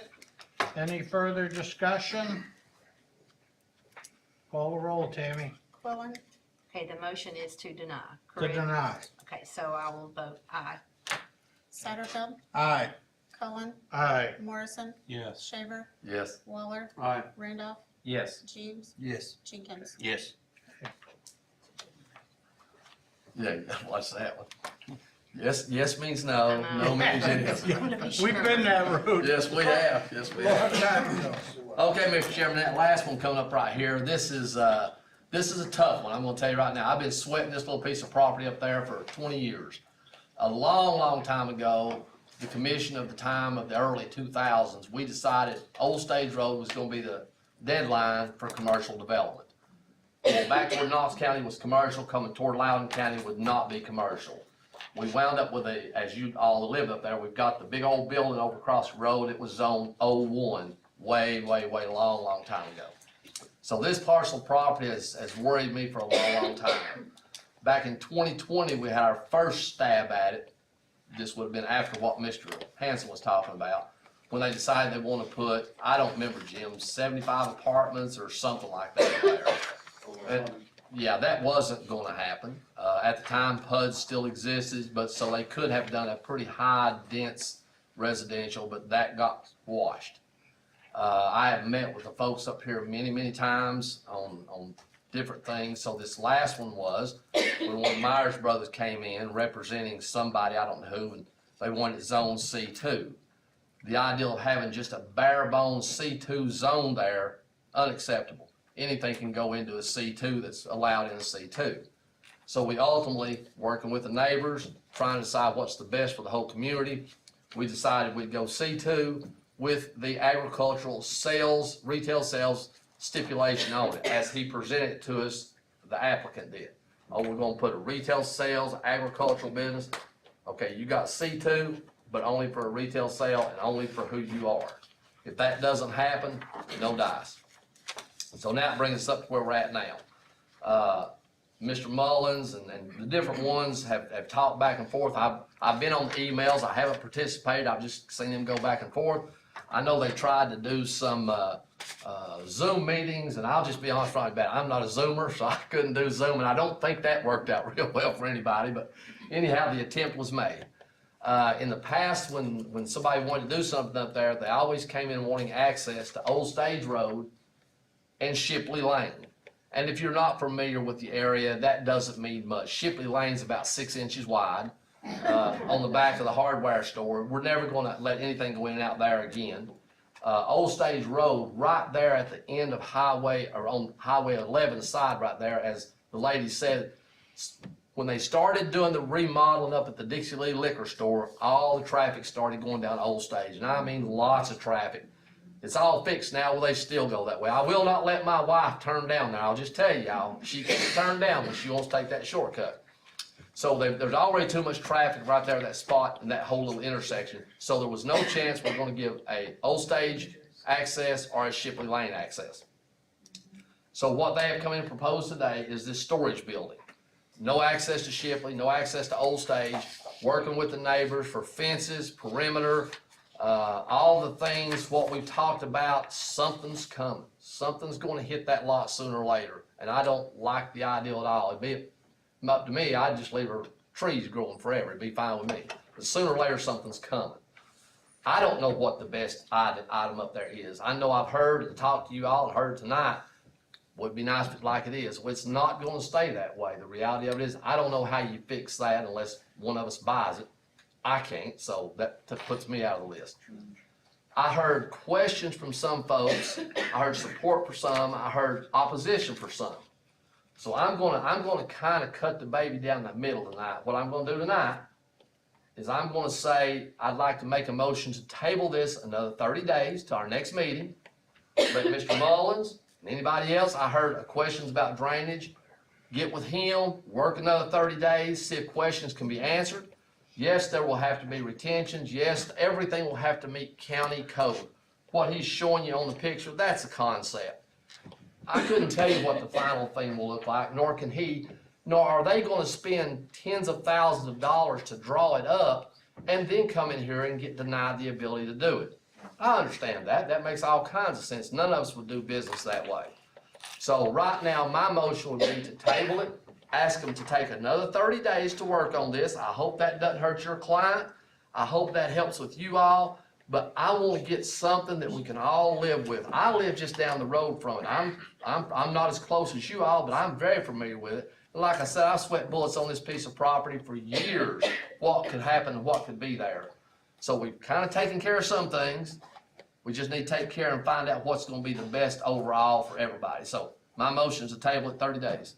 Any further discussion? Call the roll, Tammy. Quillen, okay, the motion is to deny, To correct? deny. Okay, so I will vote aye. Satterfield, Aye. Cullen, Aye. Morrison, Yes. Shaver, Yes. Waller, Aye. Randolph, Yes. James, Yes. Jenkins. Yes. Yeah, you gotta watch that one. Yes means no, no means yes. We've been that route. Yes, we have, yes, we Long have. time ago. Okay, Mr. Chairman, that last one coming up right here, this is a tough one, I'm gonna tell you right now. I've been sweating this little piece of property up there for 20 years. A long, long time ago, the commission of the time of the early 2000s, we decided Old Stage Road was gonna be the deadline for commercial development. Well, back where Knox County was commercial, coming toward Loudon County would not be commercial. We wound up with as you all live up there, we've got the big old building over across the road. It was zone 01, way, long time ago. So this parcel of property has worried me for a long time. Back in 2020, we had our first stab at it. This would have been after what Mr. Hanson was talking about, when they decided they want to put, I don't remember, Jim, 75 apartments or something like that there. Yeah, that wasn't gonna happen. At the time, PUD still existed, but so they could have done a pretty high dense residential, but that got washed. I have met with the folks up here many times on different things. So this last one was when one of Myers brothers came in representing somebody, I don't know who, and they wanted zone C2. the idea of having just a bare bones C2 zone there, unacceptable. Anything can go into a C2 that's allowed in a C2. So we ultimately, working with the neighbors, trying to decide what's the best for the whole community, we decided we'd go C2 with the agricultural sales, retail sales stipulation on it, as he presented it to us, the applicant did. Oh, we're gonna put a retail sales, agricultural business. Okay, you got C2, but only for a retail sale and only for who you are. If that doesn't happen, no dice. So now it brings us up to where we're at now. Mr. Mullins and the different ones have talked back and forth. I've been on the emails. I haven't participated. I've just seen them go back and forth. I know they tried to do some Zoom meetings, and I'll just be honest right about it. I'm not a Zoomer, so I couldn't do Zoom, and I don't think that worked out real well for anybody. But anyhow, the attempt was made. In the past, when somebody wanted to do something up there, they always came in wanting access to Old Stage Road and Shipley Lane. And if you're not familiar with the area, that doesn't mean much. Shipley Lane's about 6 inches wide on the back of the hardware store. We're never going to let anything go in and out there again. Old Stage Road, right there at the end of Highway, or on Highway 11 side right there, as the lady said, when they started doing the remodeling up at the Dixie Lee liquor store, all the traffic started going down Old Stage, and I mean lots of traffic. It's all fixed now, will they still go that way? I will not let my wife turn down there, I'll just tell y'all. She can't turn down when she wants to take that shortcut. So there's already too much traffic right there at that spot in that whole little intersection. So there was no chance we're gonna give a Old Stage access or a Shipley Lane access. So what they have come in and proposed today is this storage building. No access to Shipley, no access to Old Stage, working with the neighbors for fences, perimeter, all the things, what we've talked about, something's coming. Something's gonna hit that lot sooner or later, and I don't like the idea at all. It'd be up to me, I'd just leave her trees growing forever, it'd be fine with me. But sooner or later, something's coming. I don't know what the best item up there is. I know I've heard and talked to you all and heard tonight, would be nice if it's like it is. Well, it's not gonna stay that way. The reality of it is, I don't know how you fix that unless one of us buys it. I can't, so that puts me out of the list. I heard questions from some folks, I heard support for some, I heard opposition for some. So I'm gonna kind of cut the baby down the middle tonight. What I'm gonna do tonight is I'm gonna say, I'd like to make a motion to table this another 30 days to our next meeting. Let Mr. Mullins and anybody else, I heard questions about drainage, get with him, work another 30 days, see if questions can be answered. Yes, there will have to be retentions. Yes, everything will have to meet county code. What he's showing you on the picture, that's a concept. I couldn't tell you what the final thing will look like, nor can he, nor are they gonna spend tens of thousands of dollars to draw it up and then come in here and get denied the ability to do it. I understand that. That makes all kinds of sense. None of us would do business that way. So right now, my motion would be to table it, ask them to take another 30 days to work on this. I hope that doesn't hurt your client. I hope that helps with you all, but I want to get something that we can all live with. I live just down the road from it. I'm not as close as you all, but I'm very familiar with it. And like I said, I've sweat bullets on this piece of property for years, what could happen and what could be there. So we've kind of taken care of some things. We just need to take care and find out what's going to be the best overall for everybody. So my motion is to table it 30 days.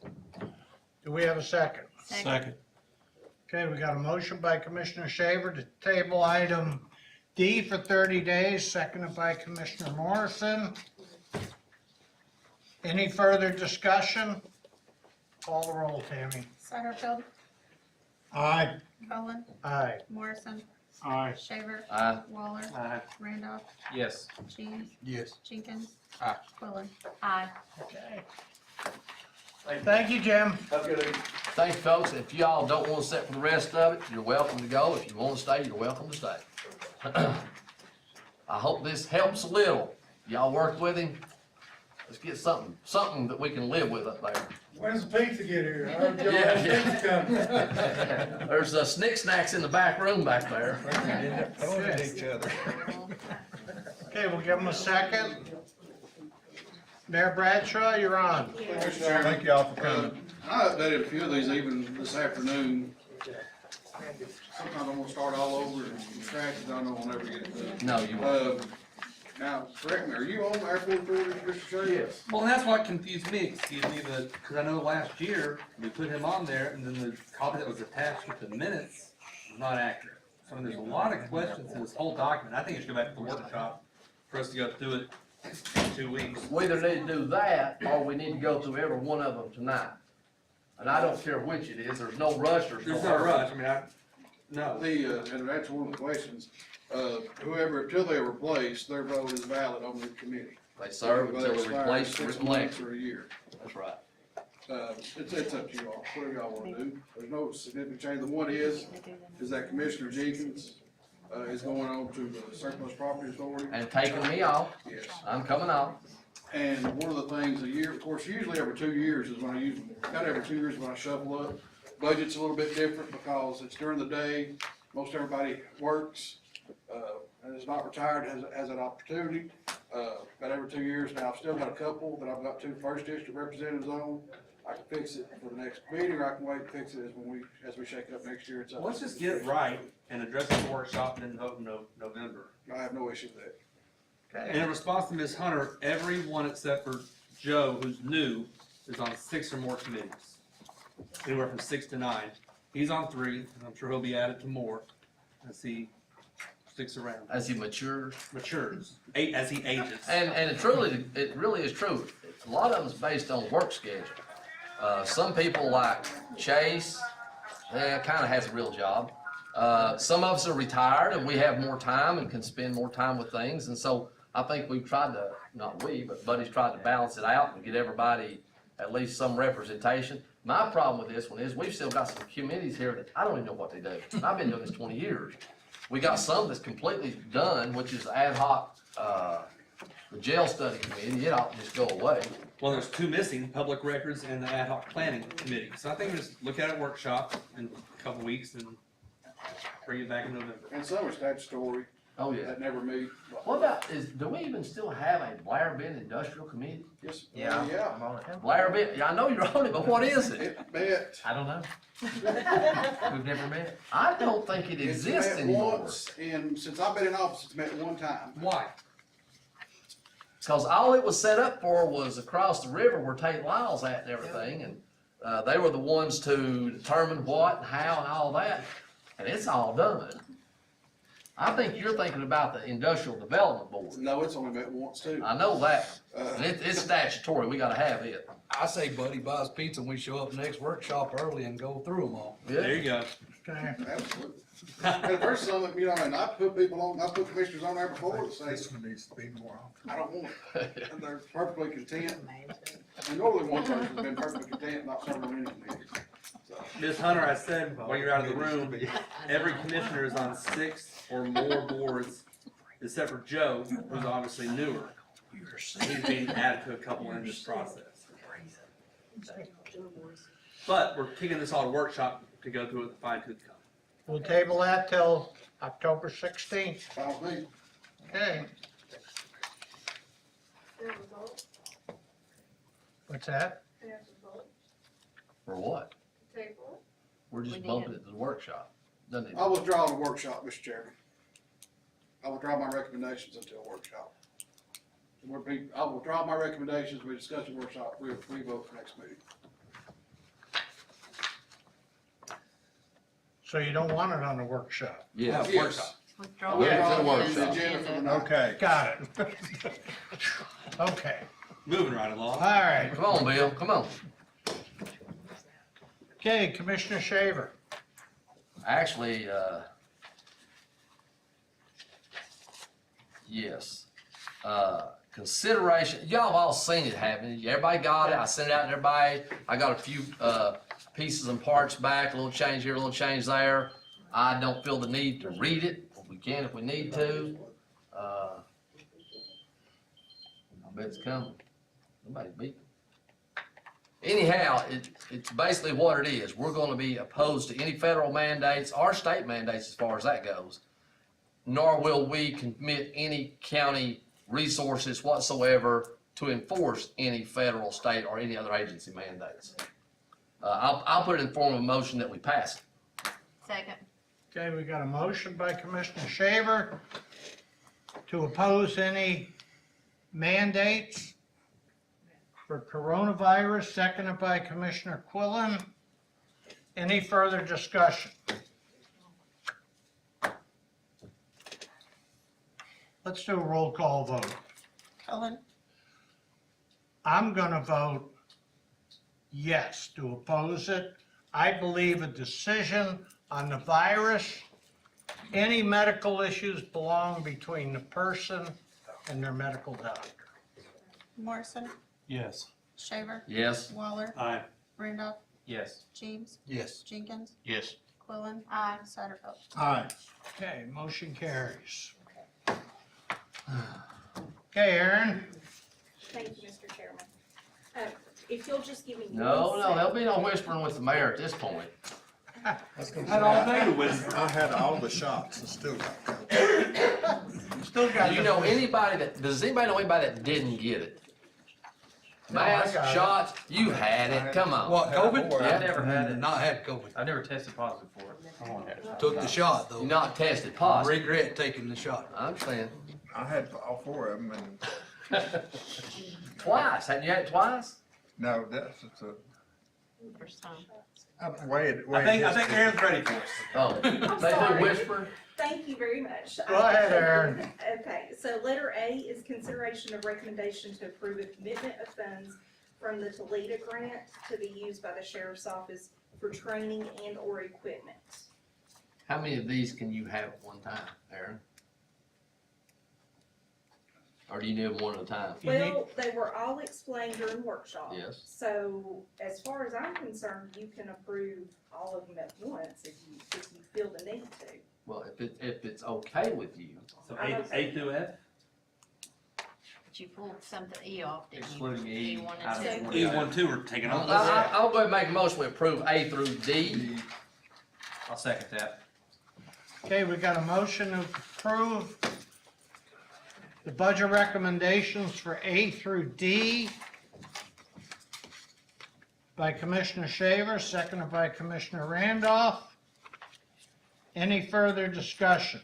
Do we have a second? Second. Okay, we got a motion by Commissioner Shaver to table item D for 30 days, seconded by Commissioner Morrison. Any further discussion? Call the roll, Tammy. Satterfield, Aye. Cullen, Aye. Morrison, Aye. Shaver, Aye. Waller, Aye. Randolph, Yes. James, Yes. Jenkins. Aye. Quillen. Aye. Okay. Thank you, Jim. Have a good evening. Thank you, folks. If y'all don't want to sit for the rest of it, you're welcome to go. If you want to stay, you're welcome to stay. I hope this helps a little. Y'all work with him. Let's get something that we can live with up there. When's the pizza get here? I heard Yeah. There's snick snacks in the back room back there. Pointing at each other. Okay, we'll give him a second. Mayor Bradshaw, you're on. Thank you all for coming. I updated a few of these even this afternoon. sometimes I'm gonna start all over and scratch it, I know I'll never get it done. No, you won't. Now, correct me, are you on the airport authority, Mr. Shea? Yes. Well, and that's what confused me, because I know last year, we put him on there, and then the copy that was attached with the minutes was not accurate. So there's a lot of questions in this whole document. I think it should go back to the workshop for us to go through it in 2 weeks. We either need to do that, or we need to go through every one of them tonight. And I don't care which it is, there's no rush, there's no There's no hurry. rush, I mean, no. And that's one of the questions, whoever, until they're replaced, their vote is valid on the committee. They serve until Whether they're it's replaced or 6 months elected. or a year. That's right. It's up to you all, whatever y'all wanna do. There's no significant change. The one is that Commissioner Jenkins, is going on to the Surplus Property Authority. And taking me off, Yes. I'm coming off. And one of the things a year, of course, usually every 2 years is when I use, about every 2 years when I shuffle up. Budget's a little bit different because it's during the day, most everybody works, and is not retired, has that opportunity. About every 2 years now, I've still got a couple that I've got 2 first district representatives on. I can fix it for the next meeting, or I can wait and fix it as we shake up next year. It's up to Let's just get it right and address it in the workshop and then vote in November. I have no issue with that. And in response to Ms. Hunter, everyone except for Joe, who's new, is on 6 or more committees. Anywhere from 6 to 9. He's on 3, and I'm sure he'll be added to more as he sticks around. As he matures. As he ages. And it really is true. A lot of it's based on work schedule. Some people like Chase, kinda has a real job. Some of us are retired and we have more time and can spend more time with things. And so I think we've tried to, not we, but Buddy's tried to balance it out and get everybody at least some representation. My problem with this one is we've still got some committees here that I don't even know what they do. I've been doing this 20 years. We got some that's completely done, which is ad hoc, the jail study committee, it ought to just go away. Well, there's 2 missing, public records and the ad hoc planning committee. So I think we just look at it workshop in a couple weeks and bring it back in November. And some are statutory. Oh, yeah. That never meet. What about, do we even still have a Blair Bend Industrial Committee? Yes. Yeah. Yeah. Blair Bend, yeah, I know you're on it, but what is it? I don't know. We've never met. I don't think it exists It's met anymore. once, and since I've been in office, it's met one time. Why? Cause all it was set up for was across the river where Tate Lyle's at and everything, and, they were the ones to determine what and how and all that, and it's all done. I think you're thinking about the Industrial Development Board. No, it's only met once too. I know that, and it's statutory, we gotta have it. I say Buddy buys pizza and we show up next workshop early and go through them all. Yeah. There you go. Absolutely. And there's some, you know, and I put people on, I put commissioners on there before that say, This one needs to be more often. I don't want it. And they're perfectly content. And normally one person's been perfectly content, not serving on any committee. So, Ms. Hunter, I said while you're out of the room, every commissioner is on 6 or more boards, except for Joe, who's obviously newer. He's being added to a couple in this process. But we're kicking this all to workshop to go through it with a fine tooth comb. We'll table that till October 16th. follow me. Okay. What's that? For what? We're We just did. bumping it to the workshop, doesn't it? I withdraw the workshop, Mr. Chairman. I withdraw my recommendations until workshop. I'll withdraw my recommendations, we discuss the workshop, we vote for next meeting. So you don't want it on the workshop? Yeah, Yes. workshop. Withdraw. Yeah, it's a The workshop. agenda for the night. Okay. Got it. Okay, Moving right along. all right. Come on, Bill, come on. Okay, Commissioner Shaver. Actually, yes. Consideration, y'all have all seen it happen. Everybody got it. I sent it out to everybody. I got a few, pieces and parts back, a little change here, a little change there. I don't feel the need to read it. We can if we need to. I bet it's coming. Somebody beat me. Anyhow, it's basically what it is. We're gonna be opposed to any federal mandates or state mandates as far as that goes. Nor will we commit any county resources whatsoever to enforce any federal, state, or any other agency mandates. I'll put it in form of a motion that we pass it. Second. Okay, we got a motion by Commissioner Shaver to oppose any mandates for coronavirus, seconded by Commissioner Quillen. Any further discussion? Let's do a roll call vote. Cullen, I'm gonna vote yes to oppose it. I believe a decision on the virus, any medical issues belong between the person and their medical doctor. Morrison, Yes. Shaver, Yes. Waller, Aye. Randolph, Yes. James, Yes. Jenkins, Yes. Quillen. Aye. Satterfield. Aye. Okay, motion carries. Okay, Aaron? Thank you, Mr. Chairman. If you'll just give me. No, there'll be no whispering with the mayor at this point. Had all day to whisper. I had all the shots and still got COVID. Still got Do you know anybody does anybody know anybody that didn't get it? No, I Mask, got it. shots, you had it, come on. What, COVID? Yeah. I've never had it. Not had COVID. I've never tested positive for it. Took the shot though. You're not tested positive. Regret taking the shot. I understand. I had all four of them and, Twice, hadn't you had it twice? no, that's, it's a, First time. way it. I think Aaron's ready for us. Oh, they do whisper? Thank you very much. Go ahead, Aaron. Okay, so letter A is consideration of recommendation to approve a commitment of funds from the Toledo grant to be used by the sheriff's office for training and or equipment. How many of these can you have at one time, Aaron? Or do you need them one at a time? Well, they were all explained during workshop. Yes. So as far as I'm concerned, you can approve all of them at once if you feel the need to. Well, if it's okay with you. So A through F? But you pulled something E off, didn't you? Excluding E. E1 items and 2. E, 1, 2 are taken off. I'll go ahead and make a motion to approve A through D. I'll second that. Okay, we got a motion to approve the budget recommendations for A through D by Commissioner Shaver, seconded by Commissioner Randolph. Any further discussion?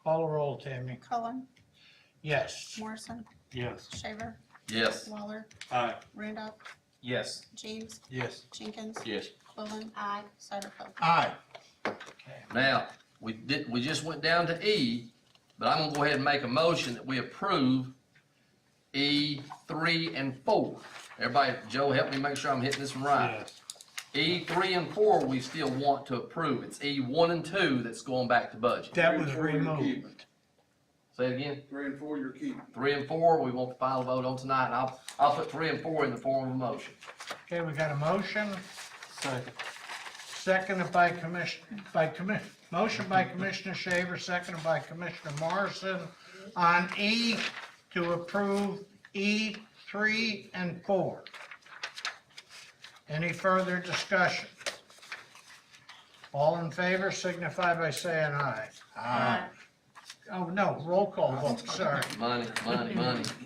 Call a roll, Tammy. Cullen, Yes. Morrison, Yes. Shaver, Yes. Waller, Aye. Randolph, Yes. James, Yes. Jenkins, Yes. Quillen. Aye. Satterfield. Aye. Now, we just went down to E, but I'm gonna go ahead and make a motion that we approve E 3 and 4. Everybody, Joe, help me make sure I'm hitting this one right. Yes. E 3 and 4, we still want to approve. It's E 1 and 2 that's going back to budget. That was 3 and 4 you're removed. keeping. Say it again. 3 and 4 you're keeping. 3 and 4, we want to file a vote on tonight, and I'll put 3 and 4 in the form of a motion. Okay, we got a motion, Second. seconded by motion by Commissioner Shaver, seconded by Commissioner Morrison on E to approve E 3 and 4. Any further discussion? All in favor signify by saying aye. Aye. Oh, no, roll call vote, sorry. Money.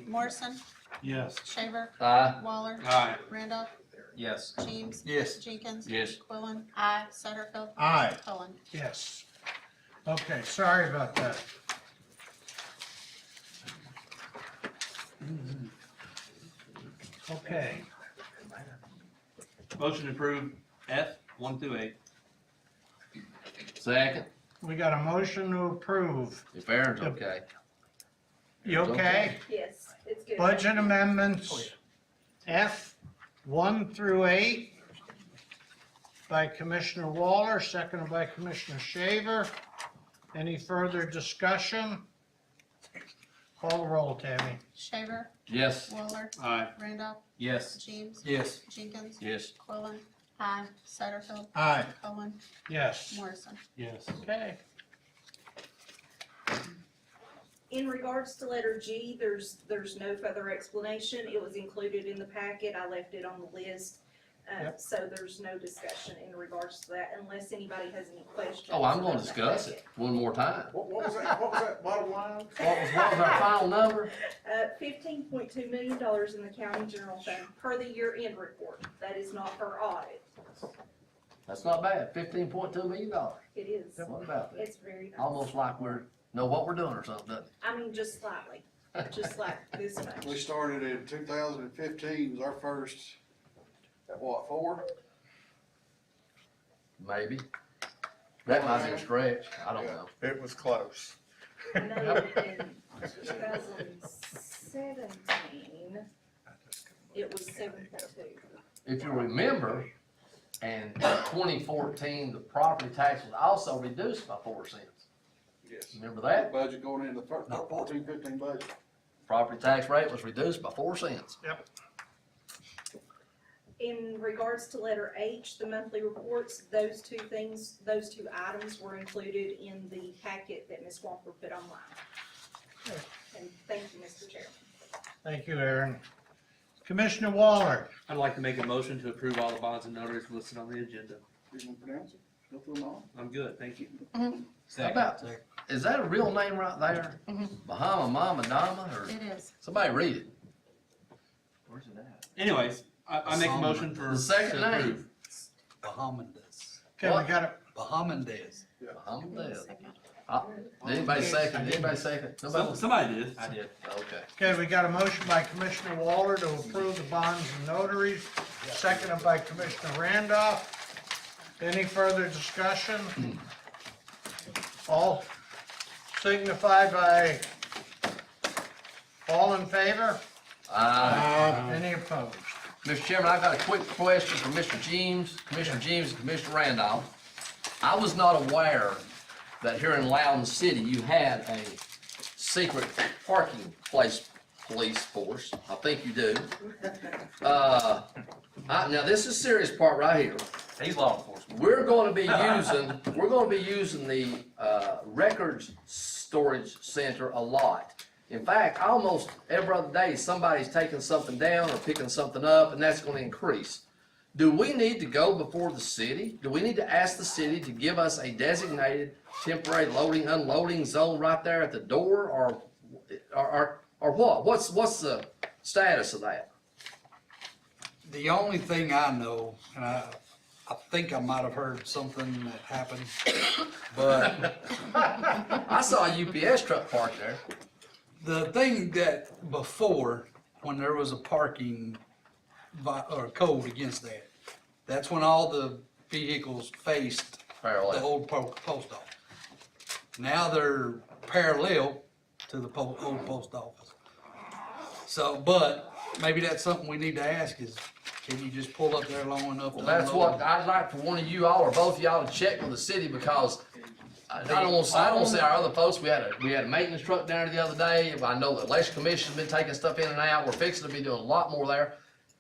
Morrison, Yes. Shaver, Aye. Waller, Aye. Randolph, Yes. James, Yes. Jenkins, Yes. Quillen. Aye. Satterfield. Aye. Cullen. Yes. Okay, sorry about that. Okay, Motion to approve F 1 through 8. Second, we got a motion to approve. if Aaron's okay. You okay? Yes, it's good. Budget amendments F 1 through 8 by Commissioner Waller, seconded by Commissioner Shaver. Any further discussion? Call the roll, Tammy. Shaver, Yes. Waller, Aye. Randolph, Yes. James, Yes. Jenkins, Yes. Quillen. Aye. Satterfield. Aye. Cullen. Yes. Morrison. Yes. Okay. In regards to letter G, there's no further explanation. It was included in the packet. I left it on the list. Yep. So there's no discussion in regards to that unless anybody has any questions. Oh, I'm gonna about the discuss packet. it one more time. What was that bottom line? What was our final number? $15.2 million in the county general fund per the year-end report. That is not per audit. That's not bad, $15.2 million. It is. What about that? It's very nice. Almost like know what we're doing or something, doesn't it? I mean, just slightly, just like this much. We started in 2015, was our first, at what, 4? Maybe. That might be a stretch, I don't know. It was close. I know in 2017, it was 7.2. If you remember, in 2014, the property tax was also reduced by 4 cents. Yes. Remember that? Budget going into the 14-15 budget. Property tax rate was reduced by 4 cents. Yep. In regards to letter H, the monthly reports, those two items were included in the packet that Ms. Walker put online. And thank you, Mr. Chairman. Thank you, Aaron. Commissioner Waller. I'd like to make a motion to approve all the bonds and notaries listed on the agenda. You gonna pronounce it? Go through them all? I'm good, thank you. How about, is that a real name right there? Bahama Mama Dama, or It is. somebody read it? Where's it at? Anyways, I make a motion for. The second to name. approve. Bahamondes. Okay, we got it. Bahamondes. Bahamondes. Did anybody second? Nobody? Somebody did. I did. Okay. Okay, we got a motion by Commissioner Waller to approve the bonds and notaries, seconded by Commissioner Randolph. Any further discussion? All signify by, all in favor? Any opposed? Mr. Chairman, I've got a quick question for Commissioner James and Commissioner Randolph. I was not aware that here in Loudon City, you had a secret parking place police force. I think you do. Now this is serious part right here. He's law enforcement. We're gonna be using the, records storage center a lot. In fact, almost every other day, somebody's taking something down or picking something up, and that's gonna increase. Do we need to go before the city? Do we need to ask the city to give us a designated temporary loading, unloading zone right there at the door, or what? What's the status of that? The only thing I know, and I think I might have heard something that happened, but I saw a UPS truck parked there. the thing that before, when there was a parking or code against that, that's when all the vehicles faced Parallel. the old post office. Now they're parallel to the old post office. So, but maybe that's something we need to ask is, can you just pull up there long enough to Well, that's unload? what I'd like for one of you all or both of y'all to check with the city, because I don't want to say our other folks, we had a maintenance truck down there the other day. I know the election commission's been taking stuff in and out. We're fixing to be doing a lot more there.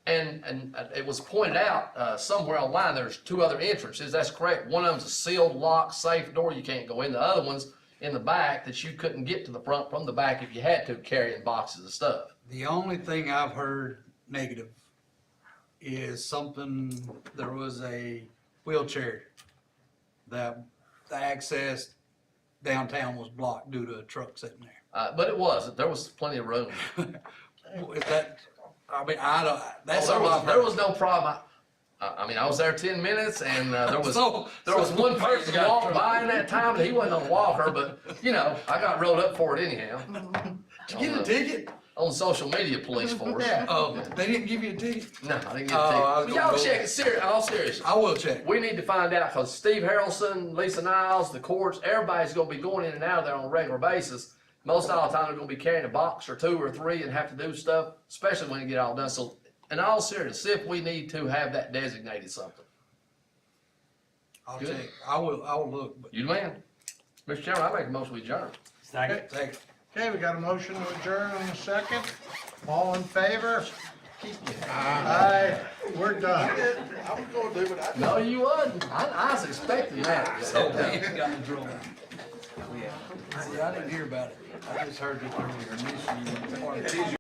And it was pointed out, somewhere online, there's 2 other entrances. That's correct. One of them's a sealed, locked, safe door you can't go in. The other one's in the back that you couldn't get to the front from the back if you had to, carrying boxes of stuff. The only thing I've heard negative is there was a wheelchair that the access downtown was blocked due to a truck sitting there. But it wasn't. There was plenty of room. Is that, I mean, I don't, that's there all I've there heard. was no problem. I mean, I was there 10 minutes, and there was So one person walked by in that time, and he wasn't on a walker, but, you know, I got rolled up for it anyhow. Did you get a ticket? On social media police force. Oh, they didn't give you a ticket? No, I didn't get Oh, I a was ticket. But y'all gonna go- check it, all serious. I will check. We need to find out, because Steve Harrelson, Lisa Niles, the courts, everybody's gonna be going in and out of there on a regular basis. Most all the time, they're gonna be carrying a box or 2 or 3 and have to do stuff, especially when you get all done. So, in all seriousness, see if we need to have that designated something. I'll Good. check. I will look. But You the man. Mr. Chairman, I make a motion we adjourn. Second. Second. Okay, we got a motion to adjourn in a second. All in favor? Aye, we're done. I was gonna do it. No, you wasn't. I was expecting that. So we ain't got in trouble. See, I didn't hear about it. I just heard that there was an issue.